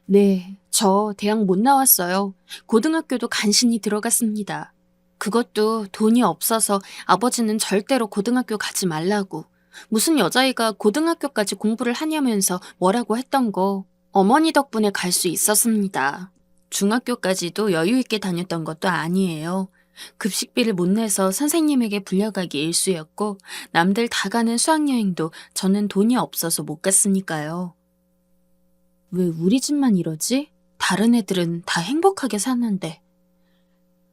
네, 저 대학 못 나왔어요. 고등학교도 간신히 들어갔습니다. 그것도 돈이 없어서 아버지는 절대로 고등학교 가지 말라고. 무슨 여자애가 고등학교까지 공부를 하냐면서 뭐라고 했던 거 어머니 덕분에 갈 수 있었습니다. 중학교까지도 여유 있게 다녔던 것도 아니에요. 급식비를 못 내서 선생님에게 불려가기 일쑤였고 남들 다 가는 수학여행도 저는 돈이 없어서 못 갔으니까요. 왜 우리 집만 이러지? 다른 애들은 다 행복하게 사는데.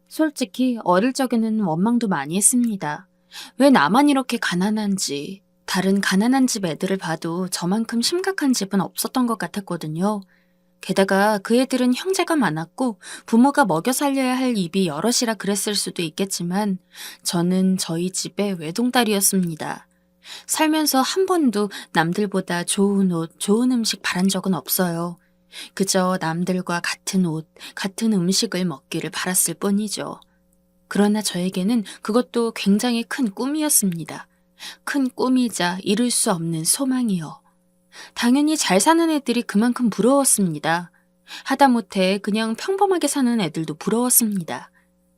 솔직히 어릴 적에는 원망도 많이 했습니다. 왜 나만 이렇게 가난한지. 다른 가난한 집 애들을 봐도 저만큼 심각한 집은 없었던 것 같았거든요. 게다가 그 애들은 형제가 많았고 부모가 먹여 살려야 할 입이 여럿이라 그랬을 수도 있겠지만 저는 저희 집의 외동딸이었습니다. 살면서 한 번도 남들보다 좋은 옷, 좋은 음식 바란 적은 없어요. 그저 남들과 같은 옷, 같은 음식을 먹기를 바랐을 뿐이죠. 그러나 저에게는 그것도 굉장히 큰 꿈이었습니다. 큰 꿈이자 이룰 수 없는 소망이요. 당연히 잘 사는 애들이 그만큼 부러웠습니다. 하다못해 그냥 평범하게 사는 애들도 부러웠습니다.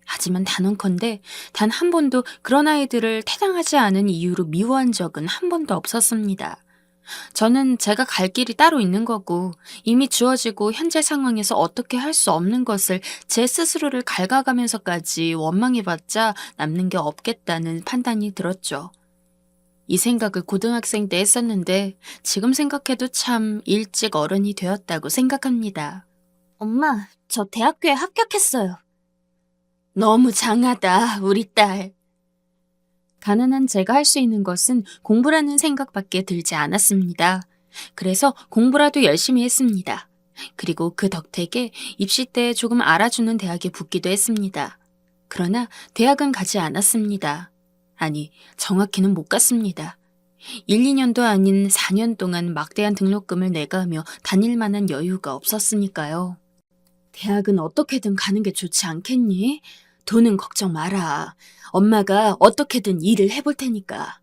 하지만 단언컨대 단 한 번도 그런 아이들을 타당하지 않은 이유로 미워한 적은 한 번도 없었습니다. 저는 제가 갈 길이 따로 있는 거고 이미 주어지고 현재 상황에서 어떻게 할 수 없는 것을 제 스스로를 갉아가면서까지 원망해봤자 남는 게 없겠다는 판단이 들었죠. 이 생각을 고등학생 때 했었는데 지금 생각해도 참 일찍 어른이 되었다고 생각합니다. 엄마, 저 대학교에 합격했어요. 너무 장하다, 우리 딸. 가난한 제가 할 수 있는 것은 공부라는 생각밖에 들지 않았습니다. 그래서 공부라도 열심히 했습니다. 그리고 그 덕택에 입시 때 조금 알아주는 대학에 붙기도 했습니다. 그러나 대학은 가지 않았습니다. 아니, 정확히는 못 갔습니다. 1, 2년도 아닌 4년 동안 막대한 등록금을 내가며 다닐 만한 여유가 없었으니까요. 대학은 어떻게든 가는 게 좋지 않겠니? 돈은 걱정 마라. 엄마가 어떻게든 일을 해볼 테니까.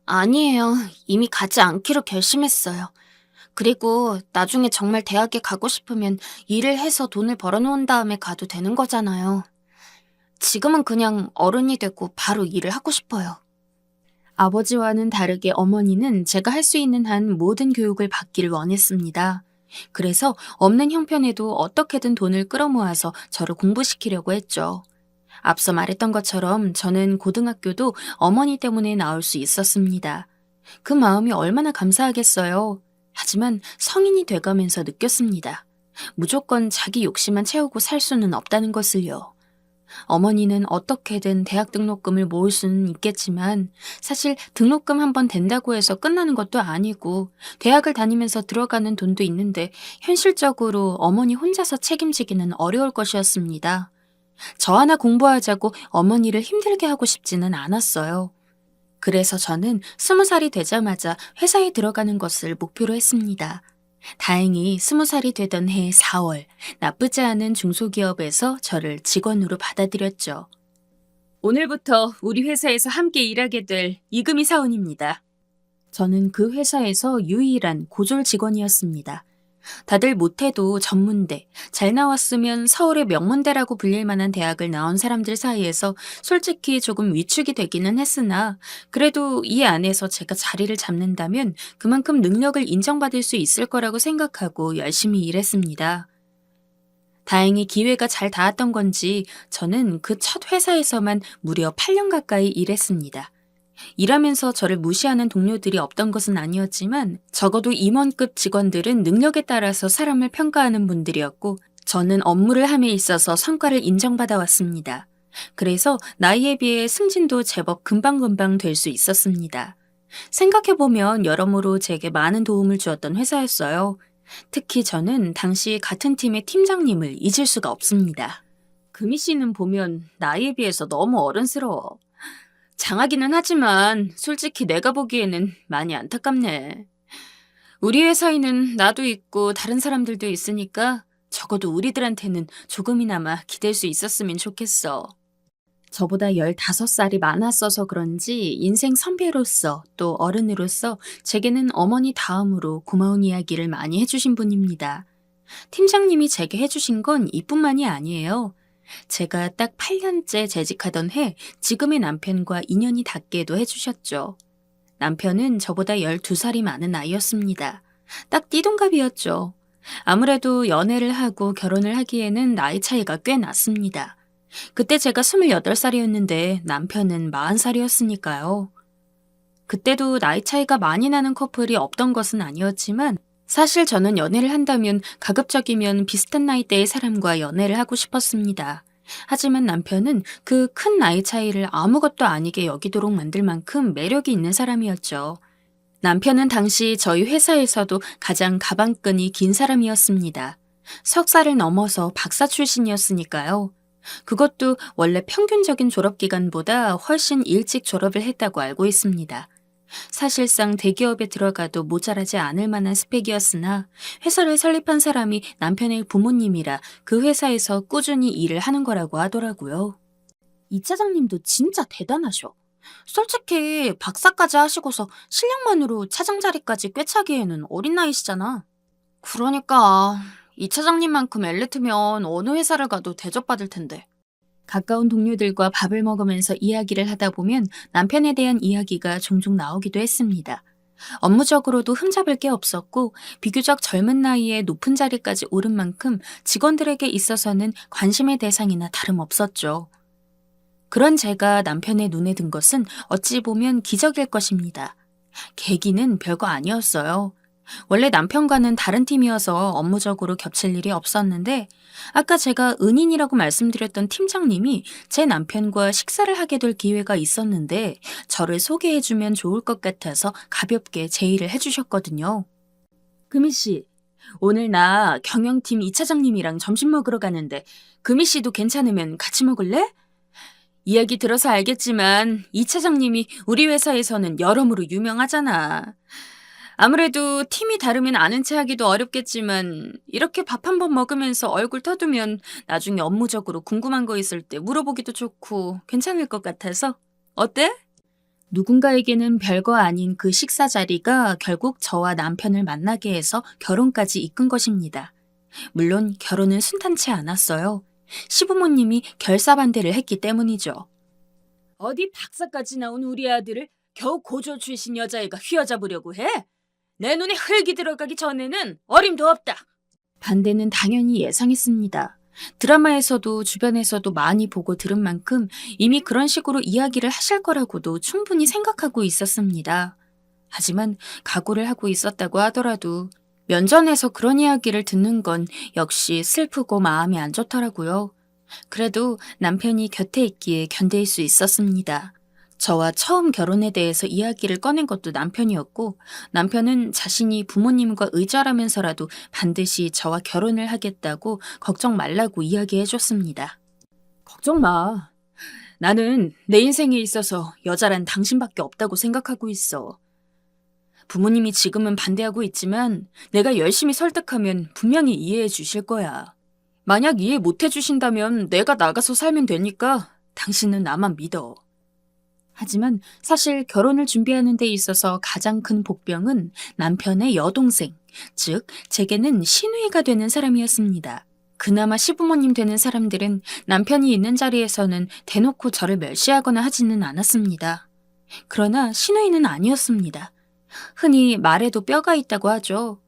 아니에요. 이미 가지 않기로 결심했어요. 그리고 나중에 정말 대학에 가고 싶으면 일을 해서 돈을 벌어놓은 다음에 가도 되는 거잖아요. 지금은 그냥 어른이 되고 바로 일을 하고 싶어요. 아버지와는 다르게 어머니는 제가 할 수 있는 한 모든 교육을 받기를 원했습니다. 그래서 없는 형편에도 어떻게든 돈을 끌어모아서 저를 공부시키려고 했죠. 앞서 말했던 것처럼 저는 고등학교도 어머니 때문에 나올 수 있었습니다. 그 마음이 얼마나 감사하겠어요. 하지만 성인이 돼가면서 느꼈습니다. 무조건 자기 욕심만 채우고 살 수는 없다는 것을요. 어머니는 어떻게든 대학 등록금을 모을 수는 있겠지만 사실 등록금 한 번 된다고 해서 끝나는 것도 아니고 대학을 다니면서 들어가는 돈도 있는데 현실적으로 어머니 혼자서 책임지기는 어려울 것이었습니다. 저 하나 공부하자고 어머니를 힘들게 하고 싶지는 않았어요. 그래서 저는 20살이 되자마자 회사에 들어가는 것을 목표로 했습니다. 다행히 20살이 되던 해 4월, 나쁘지 않은 중소기업에서 저를 직원으로 받아들였죠. 오늘부터 우리 회사에서 함께 일하게 될 이금희 사원입니다. 저는 그 회사에서 유일한 고졸 직원이었습니다. 다들 못해도 전문대, 잘 나왔으면 서울의 명문대라고 불릴 만한 대학을 나온 사람들 사이에서 솔직히 조금 위축이 되기는 했으나 그래도 이 안에서 제가 자리를 잡는다면 그만큼 능력을 인정받을 수 있을 거라고 생각하고 열심히 일했습니다. 다행히 기회가 잘 닿았던 건지 저는 그 첫 회사에서만 무려 8년 가까이 일했습니다. 일하면서 저를 무시하는 동료들이 없던 것은 아니었지만 적어도 임원급 직원들은 능력에 따라서 사람을 평가하는 분들이었고 저는 업무를 함에 있어서 성과를 인정받아 왔습니다. 그래서 나이에 비해 승진도 제법 금방금방 될 수 있었습니다. 생각해보면 여러모로 제게 많은 도움을 주었던 회사였어요. 특히 저는 당시 같은 팀의 팀장님을 잊을 수가 없습니다. 금희 씨는 보면 나이에 비해서 너무 어른스러워. 장하기는 하지만 솔직히 내가 보기에는 많이 안타깝네. 우리 회사에는 나도 있고 다른 사람들도 있으니까 적어도 우리들한테는 조금이나마 기댈 수 있었으면 좋겠어. 저보다 15살이 많았어서 그런지 인생 선배로서 또 어른으로서 제게는 어머니 다음으로 고마운 이야기를 많이 해주신 분입니다. 팀장님이 제게 해주신 건 이뿐만이 아니에요. 제가 딱 8년째 재직하던 해 지금의 남편과 인연이 닿게도 해주셨죠. 남편은 저보다 12살이 많은 나이였습니다. 딱 띠동갑이었죠. 아무래도 연애를 하고 결혼을 하기에는 나이 차이가 꽤 났습니다. 그때 제가 28살이었는데 남편은 40살이었으니까요. 그때도 나이 차이가 많이 나는 커플이 없던 것은 아니었지만 사실 저는 연애를 한다면 가급적이면 비슷한 나이대의 사람과 연애를 하고 싶었습니다. 하지만 남편은 그 큰 나이 차이를 아무것도 아니게 여기도록 만들 만큼 매력이 있는 사람이었죠. 남편은 당시 저희 회사에서도 가장 가방끈이 긴 사람이었습니다. 석사를 넘어서 박사 출신이었으니까요. 그것도 원래 평균적인 졸업기간보다 훨씬 일찍 졸업을 했다고 알고 있습니다. 사실상 대기업에 들어가도 모자라지 않을 만한 스펙이었으나 회사를 설립한 사람이 남편의 부모님이라 그 회사에서 꾸준히 일을 하는 거라고 하더라고요. 이 차장님도 진짜 대단하셔. 솔직히 박사까지 하시고서 실력만으로 차장 자리까지 꿰차기에는 어린 나이시잖아. 그러니까 이 차장님만큼 엘리트면 어느 회사를 가도 대접받을 텐데. 가까운 동료들과 밥을 먹으면서 이야기를 하다 보면 남편에 대한 이야기가 종종 나오기도 했습니다. 업무적으로도 흠잡을 게 없었고 비교적 젊은 나이에 높은 자리까지 오른 만큼 직원들에게 있어서는 관심의 대상이나 다름없었죠. 그런 제가 남편의 눈에 든 것은 어찌 보면 기적일 것입니다. 계기는 별거 아니었어요. 원래 남편과는 다른 팀이어서 업무적으로 겹칠 일이 없었는데 아까 제가 은인이라고 말씀드렸던 팀장님이 제 남편과 식사를 하게 될 기회가 있었는데 저를 소개해주면 좋을 것 같아서 가볍게 제의를 해주셨거든요. 금희 씨, 오늘 나 경영팀 이 차장님이랑 점심 먹으러 가는데 금희 씨도 괜찮으면 같이 먹을래? 이야기 들어서 알겠지만 이 차장님이 우리 회사에서는 여러모로 유명하잖아. 아무래도 팀이 다르면 아는 체 하기도 어렵겠지만 이렇게 밥 한 번 먹으면서 얼굴 터두면 나중에 업무적으로 궁금한 거 있을 때 물어보기도 좋고 괜찮을 것 같아서 어때? 누군가에게는 별거 아닌 그 식사 자리가 결국 저와 남편을 만나게 해서 결혼까지 이끈 것입니다. 물론 결혼은 순탄치 않았어요. 시부모님이 결사반대를 했기 때문이죠. 어디 박사까지 나온 우리 아들을 겨우 고졸 출신 여자애가 휘어잡으려고 해? 내 눈에 흙이 들어가기 전에는 어림도 없다. 반대는 당연히 예상했습니다. 드라마에서도 주변에서도 많이 보고 들은 만큼 이미 그런 식으로 이야기를 하실 거라고도 충분히 생각하고 있었습니다. 하지만 각오를 하고 있었다고 하더라도 면전에서 그런 이야기를 듣는 건 역시 슬프고 마음이 안 좋더라고요. 그래도 남편이 곁에 있기에 견딜 수 있었습니다. 저와 처음 결혼에 대해서 이야기를 꺼낸 것도 남편이었고 남편은 자신이 부모님과 의절하면서라도 반드시 저와 결혼을 하겠다고 걱정 말라고 이야기해줬습니다. 걱정 마. 나는 내 인생에 있어서 여자란 당신밖에 없다고 생각하고 있어. 부모님이 지금은 반대하고 있지만 내가 열심히 설득하면 분명히 이해해 주실 거야. 만약 이해 못 해주신다면 내가 나가서 살면 되니까 당신은 나만 믿어. 하지만 사실 결혼을 준비하는 데 있어서 가장 큰 복병은 남편의 여동생, 즉 제게는 시누이가 되는 사람이었습니다. 그나마 시부모님 되는 사람들은 남편이 있는 자리에서는 대놓고 저를 멸시하거나 하지는 않았습니다. 그러나 시누이는 아니었습니다. 흔히 말에도 뼈가 있다고 하죠.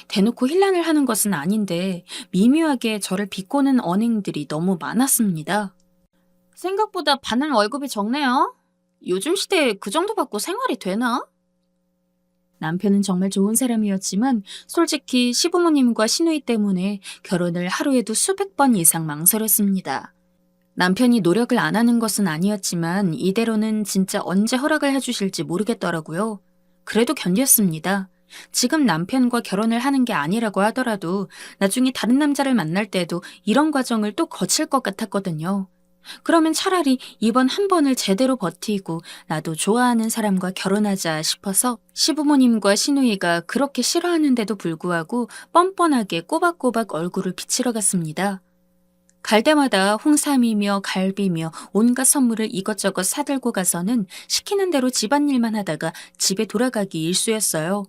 대놓고 힐난을 하는 것은 아닌데 미묘하게 저를 비꼬는 언행들이 너무 많았습니다. 생각보다 받는 월급이 적네요. 요즘 시대에 그 정도 받고 생활이 되나? 남편은 정말 좋은 사람이었지만 솔직히 시부모님과 시누이 때문에 결혼을 하루에도 수백 번 이상 망설였습니다. 남편이 노력을 안 하는 것은 아니었지만 이대로는 진짜 언제 허락을 해주실지 모르겠더라고요. 그래도 견뎠습니다. 지금 남편과 결혼을 하는 게 아니라고 하더라도 나중에 다른 남자를 만날 때도 이런 과정을 또 거칠 것 같았거든요. 그러면 차라리 이번 한 번을 제대로 버티고 나도 좋아하는 사람과 결혼하자 싶어서 시부모님과 시누이가 그렇게 싫어하는데도 불구하고 뻔뻔하게 꼬박꼬박 얼굴을 비치러 갔습니다. 갈 때마다 홍삼이며 갈비며 온갖 선물을 이것저것 사들고 가서는 시키는 대로 집안일만 하다가 집에 돌아가기 일쑤였어요.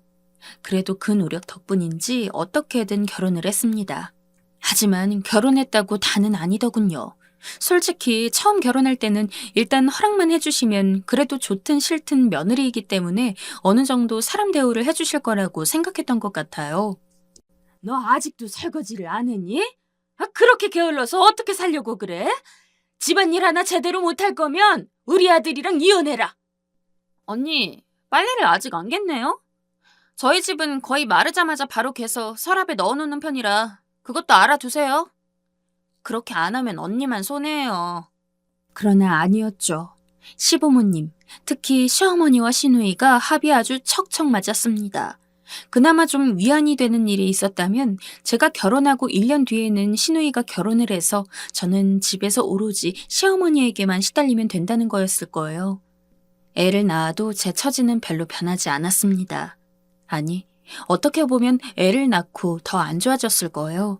그래도 그 노력 덕분인지 어떻게든 결혼을 했습니다. 하지만 결혼했다고 다는 아니더군요. 솔직히 처음 결혼할 때는 일단 허락만 해주시면 그래도 좋든 싫든 며느리이기 때문에 어느 정도 사람 대우를 해주실 거라고 생각했던 것 같아요. 너 아직도 설거지를 안 했니? 그렇게 게을러서 어떻게 살려고 그래? 집안일 하나 제대로 못할 거면 우리 아들이랑 이혼해라. 언니, 빨래를 아직 안 겠네요? 저희 집은 거의 마르자마자 바로 개서 서랍에 넣어놓는 편이라 그것도 알아두세요. 그렇게 안 하면 언니만 손해예요. 그러나 아니었죠. 시부모님, 특히 시어머니와 시누이가 합이 아주 척척 맞았습니다. 그나마 좀 위안이 되는 일이 있었다면 제가 결혼하고 1년 뒤에는 시누이가 결혼을 해서 저는 집에서 오로지 시어머니에게만 시달리면 된다는 거였을 거예요. 애를 낳아도 제 처지는 별로 변하지 않았습니다. 아니, 어떻게 보면 애를 낳고 더 안 좋아졌을 거예요.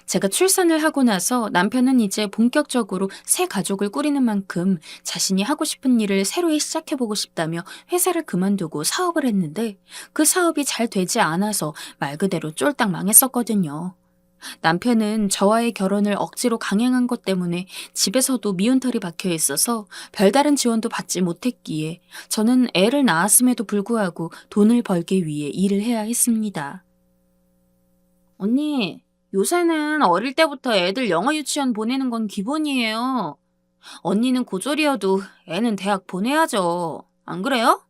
제가 출산을 하고 나서 남편은 이제 본격적으로 새 가족을 꾸리는 만큼 자신이 하고 싶은 일을 새로 시작해보고 싶다며 회사를 그만두고 사업을 했는데 그 사업이 잘 되지 않아서 말 그대로 쫄딱 망했었거든요. 남편은 저와의 결혼을 억지로 강행한 것 때문에 집에서도 미운털이 박혀 있어서 별다른 지원도 받지 못했기에 저는 애를 낳았음에도 불구하고 돈을 벌기 위해 일을 해야 했습니다. 언니, 요새는 어릴 때부터 애들 영어 유치원 보내는 건 기본이에요. 언니는 고졸이어도 애는 대학 보내야죠. 안 그래요?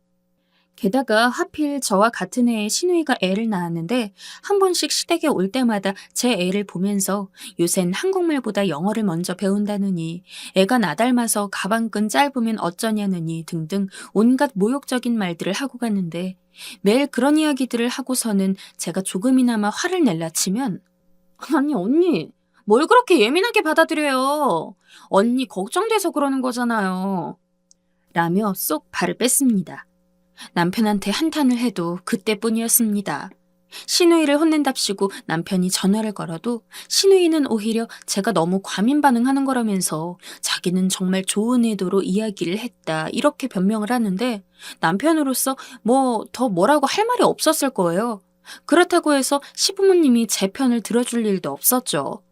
게다가 하필 저와 같은 해에 시누이가 애를 낳았는데 한 번씩 시댁에 올 때마다 제 애를 보면서 요샌 한국말보다 영어를 먼저 배운다느니 애가 나 닮아서 가방끈 짧으면 어쩌냐느니 등등 온갖 모욕적인 말들을 하고 갔는데 매일 그런 이야기들을 하고서는 제가 조금이나마 화를 낼라 치면 아니, 언니. 뭘 그렇게 예민하게 받아들여요. 언니 걱정돼서 그러는 거잖아요. 라며 쏙 발을 뺐습니다. 남편한테 한탄을 해도 그때뿐이었습니다. 시누이를 혼낸답시고 남편이 전화를 걸어도 시누이는 오히려 제가 너무 과민 반응하는 거라면서 자기는 정말 좋은 의도로 이야기를 했다 이렇게 변명을 하는데 남편으로서 더 뭐라고 할 말이 없었을 거예요. 그렇다고 해서 시부모님이 제 편을 들어줄 일도 없었죠.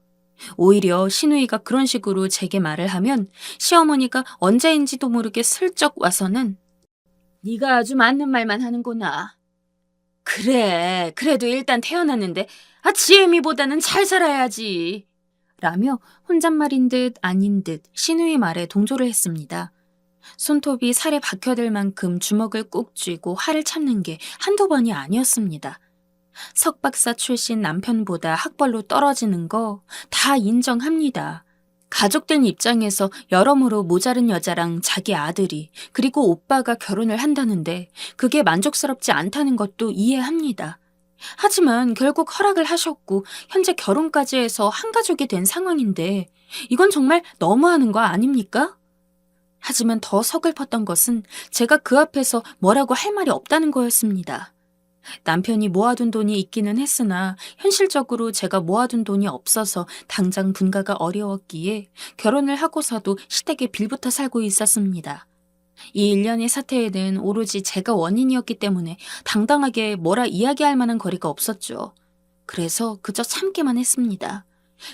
오히려 시누이가 그런 식으로 제게 말을 하면 시어머니가 언제인지도 모르게 슬쩍 와서는 네가 아주 맞는 말만 하는구나. 그래, 그래도 일단 태어났는데 지혜미보다는 잘 살아야지. 라며 혼잣말인 듯 아닌 듯 시누이 말에 동조를 했습니다. 손톱이 살에 박혀들 만큼 주먹을 꾹 쥐고 화를 참는 게 한두 번이 아니었습니다. 석박사 출신 남편보다 학벌로 떨어지는 거 다 인정합니다. 가족들 입장에서 여러모로 모자른 여자랑 자기 아들이 그리고 오빠가 결혼을 한다는데 그게 만족스럽지 않다는 것도 이해합니다. 하지만 결국 허락을 하셨고 현재 결혼까지 해서 한 가족이 된 상황인데 이건 정말 너무하는 거 아닙니까? 하지만 더 서글펐던 것은 제가 그 앞에서 뭐라고 할 말이 없다는 거였습니다. 남편이 모아둔 돈이 있기는 했으나 현실적으로 제가 모아둔 돈이 없어서 당장 분가가 어려웠기에 결혼을 하고서도 시댁에 빌붙어 살고 있었습니다. 이 일련의 사태에는 오로지 제가 원인이었기 때문에 당당하게 뭐라 이야기할 만한 거리가 없었죠. 그래서 그저 참기만 했습니다.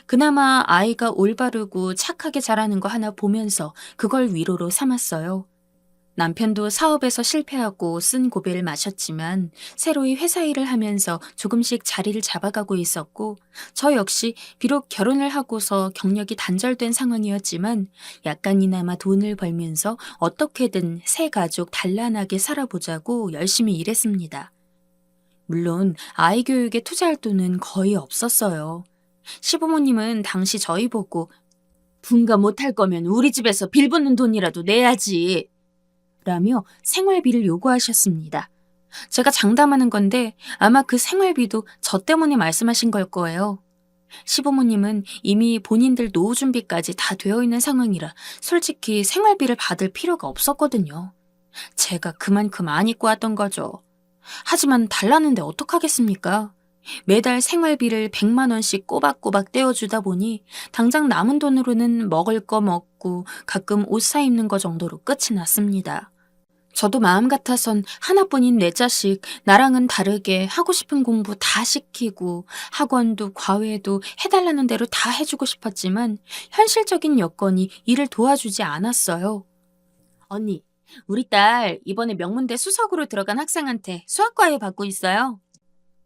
그나마 아이가 올바르고 착하게 자라는 거 하나 보면서 그걸 위로로 삼았어요. 남편도 사업에서 실패하고 쓴 고배를 마셨지만 새로이 회사 일을 하면서 조금씩 자리를 잡아가고 있었고 저 역시 비록 결혼을 하고서 경력이 단절된 상황이었지만 약간이나마 돈을 벌면서 어떻게든 새 가족 단란하게 살아보자고 열심히 일했습니다. 물론 아이 교육에 투자할 돈은 거의 없었어요. 시부모님은 당시 저희 보고 분가 못할 거면 우리 집에서 빌붙는 돈이라도 내야지. 라며 생활비를 요구하셨습니다. 제가 장담하는 건데 아마 그 생활비도 저 때문에 말씀하신 걸 거예요. 시부모님은 이미 본인들 노후 준비까지 다 되어 있는 상황이라 솔직히 생활비를 받을 필요가 없었거든요. 제가 그만큼 안 입고 왔던 거죠. 하지만 달라는데 어떡하겠습니까? 매달 생활비를 100만 원씩 꼬박꼬박 떼어주다 보니 당장 남은 돈으로는 먹을 거 먹고 가끔 옷 사 입는 거 정도로 끝이 났습니다. 저도 마음 같아선 하나뿐인 내 자식 나랑은 다르게 하고 싶은 공부 다 시키고 학원도 과외도 해달라는 대로 다 해주고 싶었지만 현실적인 여건이 이를 도와주지 않았어요. 언니, 우리 딸 이번에 명문대 수석으로 들어간 학생한테 수학과외 받고 있어요.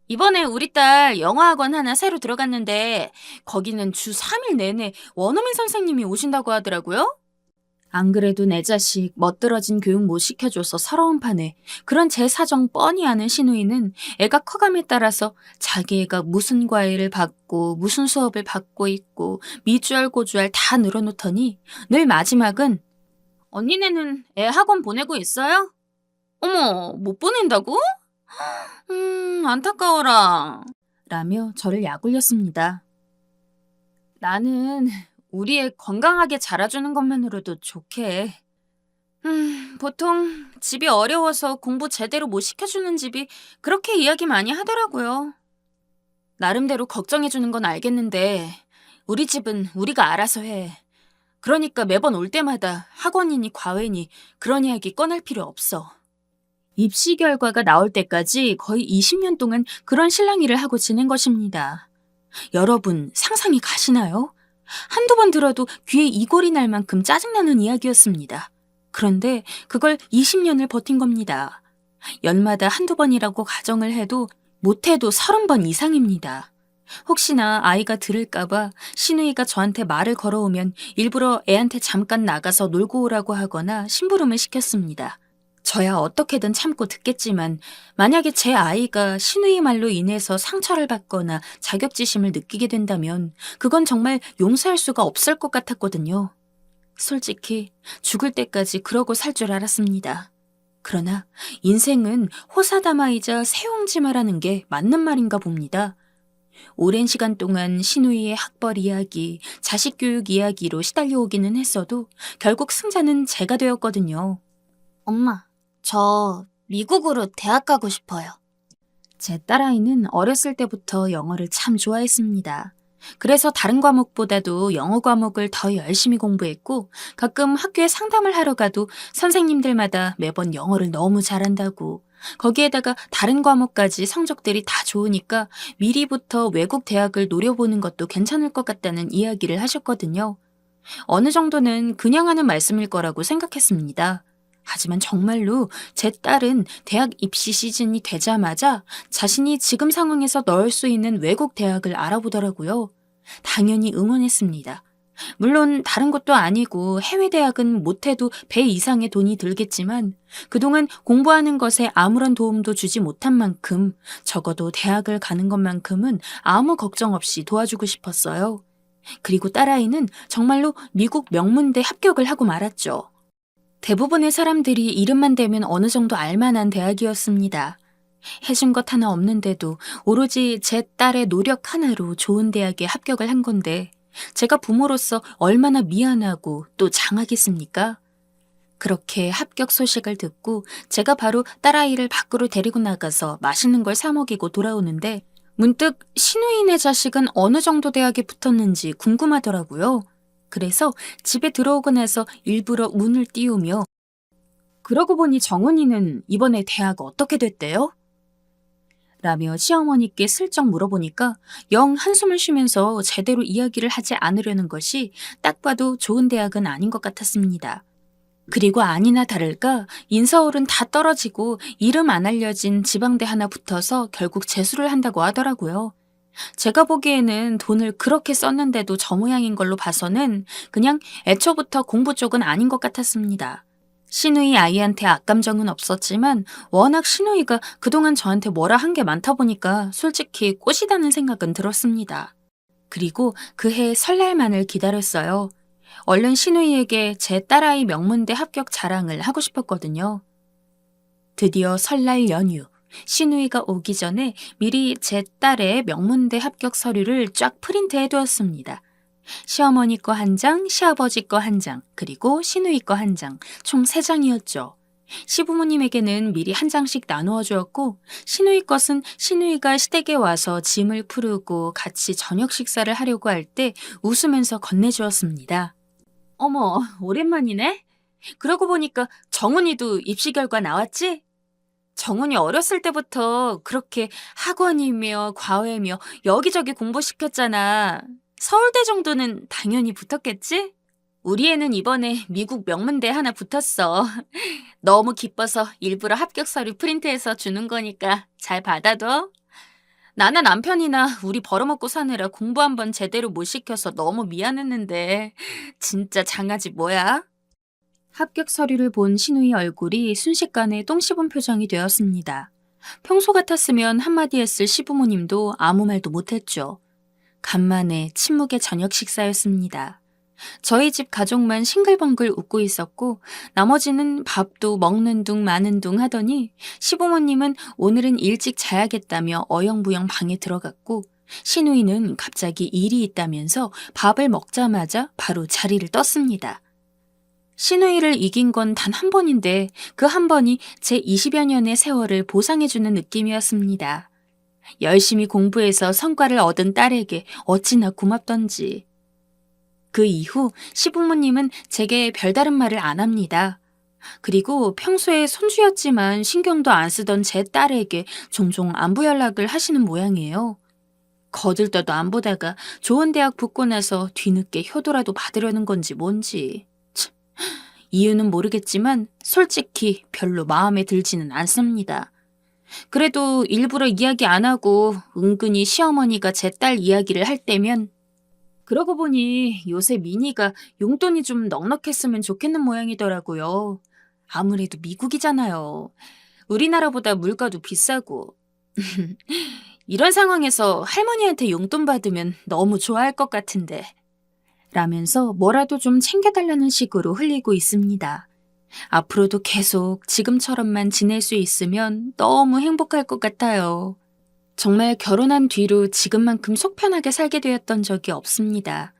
이번에 우리 딸 영어학원 하나 새로 들어갔는데 거기는 주 3일 내내 원어민 선생님이 오신다고 하더라고요. 안 그래도 내 자식 멋들어진 교육 못 시켜줘서 서러운 판에 그런 제 사정 뻔히 아는 시누이는 애가 커감에 따라서 자기 애가 무슨 과외를 받고 무슨 수업을 받고 있고 미주알 고주알 다 늘어놓더니 늘 마지막은 언니네는 애 학원 보내고 있어요? 어머, 못 보낸다고? 안타까워라. 라며 저를 약올렸습니다. 나는 우리 애 건강하게 자라주는 것만으로도 좋게. 보통 집이 어려워서 공부 제대로 못 시켜주는 집이 그렇게 이야기 많이 하더라고요. 나름대로 걱정해주는 건 알겠는데 우리 집은 우리가 알아서 해. 그러니까 매번 올 때마다 학원이니 과외니 그런 이야기 꺼낼 필요 없어. 입시 결과가 나올 때까지 거의 20년 동안 그런 실랑이를 하고 지낸 것입니다. 여러분 상상이 가시나요? 한두 번 들어도 귀에 이골이 날 만큼 짜증나는 이야기였습니다. 그런데 그걸 20년을 버틴 겁니다. 연마다 한두 번이라고 가정을 해도 못해도 30번 이상입니다. 혹시나 아이가 들을까봐 시누이가 저한테 말을 걸어오면 일부러 애한테 잠깐 나가서 놀고 오라고 하거나 심부름을 시켰습니다. 저야 어떻게든 참고 듣겠지만 만약에 제 아이가 신우이 말로 인해서 상처를 받거나 자격지심을 느끼게 된다면 그건 정말 용서할 수가 없을 것 같았거든요. 솔직히 죽을 때까지 그러고 살 줄 알았습니다. 그러나 인생은 호사다마이자 새옹지마라는 게 맞는 말인가 봅니다. 오랜 시간 동안 신우이의 학벌 이야기, 자식 교육 이야기로 시달려오기는 했어도 결국 승자는 제가 되었거든요. 엄마, 저 미국으로 대학 가고 싶어요. 제 딸아이는 어렸을 때부터 영어를 참 좋아했습니다. 그래서 다른 과목보다도 영어 과목을 더 열심히 공부했고 가끔 학교에 상담을 하러 가도 선생님들마다 매번 영어를 너무 잘한다고 거기에다가 다른 과목까지 성적들이 다 좋으니까 미리부터 외국 대학을 노려보는 것도 괜찮을 것 같다는 이야기를 하셨거든요. 어느 정도는 그냥 하는 말씀일 거라고 생각했습니다. 하지만 정말로 제 딸은 대학 입시 시즌이 되자마자 자신이 지금 상황에서 넣을 수 있는 외국 대학을 알아보더라고요. 당연히 응원했습니다. 물론 다른 것도 아니고 해외 대학은 못해도 배 이상의 돈이 들겠지만 그동안 공부하는 것에 아무런 도움도 주지 못한 만큼 적어도 대학을 가는 것만큼은 아무 걱정 없이 도와주고 싶었어요. 그리고 딸아이는 정말로 미국 명문대 합격을 하고 말았죠. 대부분의 사람들이 이름만 대면 어느 정도 알만한 대학이었습니다. 해준 것 하나 없는데도 오로지 제 딸의 노력 하나로 좋은 대학에 합격을 한 건데 제가 부모로서 얼마나 미안하고 또 장하겠습니까? 그렇게 합격 소식을 듣고 제가 바로 딸아이를 밖으로 데리고 나가서 맛있는 걸 사 먹이고 돌아오는데 문득 신우이네 자식은 어느 정도 대학에 붙었는지 궁금하더라고요. 그래서 집에 들어오고 나서 일부러 문을 띄우며 그러고 보니 정은이는 이번에 대학 어떻게 됐대요? 라며 시어머니께 슬쩍 물어보니까 영 한숨을 쉬면서 제대로 이야기를 하지 않으려는 것이 딱 봐도 좋은 대학은 아닌 것 같았습니다. 그리고 아니나 다를까 인서울은 다 떨어지고 이름 안 알려진 지방대 하나 붙어서 결국 재수를 한다고 하더라고요. 제가 보기에는 돈을 그렇게 썼는데도 저 모양인 걸로 봐서는 그냥 애초부터 공부 쪽은 아닌 것 같았습니다. 신우이 아이한테 악감정은 없었지만 워낙 신우이가 그동안 저한테 뭐라 한 게 많다 보니까 솔직히 꼬시다는 생각은 들었습니다. 그리고 그해 설날만을 기다렸어요. 얼른 신우이에게 제 딸아이 명문대 합격 자랑을 하고 싶었거든요. 드디어 설날 연휴. 신우이가 오기 전에 미리 제 딸의 명문대 합격 서류를 쫙 프린트해 두었습니다. 시어머니 거 한 장, 시아버지 거 한 장, 그리고 신우이 거 한 장, 총 3장이었죠. 시부모님에게는 미리 한 장씩 나누어 주었고 신우이 것은 신우이가 시댁에 와서 짐을 풀고 같이 저녁 식사를 하려고 할 때 웃으면서 건네주었습니다. 어머, 오랜만이네? 그러고 보니까 정훈이도 입시 결과 나왔지? 정훈이 어렸을 때부터 그렇게 학원이며 과외며 여기저기 공부시켰잖아. 서울대 정도는 당연히 붙었겠지? 우리 애는 이번에 미국 명문대 하나 붙었어. 너무 기뻐서 일부러 합격 서류 프린트해서 주는 거니까 잘 받아둬. 나는 남편이나 우리 벌어먹고 사느라 공부 한번 제대로 못 시켜서 너무 미안했는데 진짜 장아지 뭐야? 합격 서류를 본 신우이 얼굴이 순식간에 똥 씹은 표정이 되었습니다. 평소 같았으면 한마디 했을 시부모님도 아무 말도 못했죠. 간만에 침묵의 저녁 식사였습니다. 저희 집 가족만 싱글벙글 웃고 있었고 나머지는 밥도 먹는 둥 마는 둥 하더니 시부모님은 오늘은 일찍 자야겠다며 어영부영 방에 들어갔고 신우이는 갑자기 일이 있다면서 밥을 먹자마자 바로 자리를 떴습니다. 신우이를 이긴 건 단 한 번인데 그 한 번이 제 20여 년의 세월을 보상해주는 느낌이었습니다. 열심히 공부해서 성과를 얻은 딸에게 어찌나 고맙던지. 그 이후 시부모님은 제게 별다른 말을 안 합니다. 그리고 평소에 손주였지만 신경도 안 쓰던 제 딸에게 종종 안부 연락을 하시는 모양이에요. 거들떠도 안 보다가 좋은 대학 붙고 나서 뒤늦게 효도라도 받으려는 건지 뭔지. 이유는 모르겠지만 솔직히 별로 마음에 들지는 않습니다. 그래도 일부러 이야기 안 하고 은근히 시어머니가 제 딸 이야기를 할 때면 그러고 보니 요새 미니가 용돈이 좀 넉넉했으면 좋겠는 모양이더라고요. 아무래도 미국이잖아요. 우리나라보다 물가도 비싸고. 이런 상황에서 할머니한테 용돈 받으면 너무 좋아할 것 같은데. 라면서 뭐라도 좀 챙겨달라는 식으로 흘리고 있습니다. 앞으로도 계속 지금처럼만 지낼 수 있으면 너무 행복할 것 같아요. 정말 결혼한 뒤로 지금만큼 속 편하게 살게 되었던 적이 없습니다.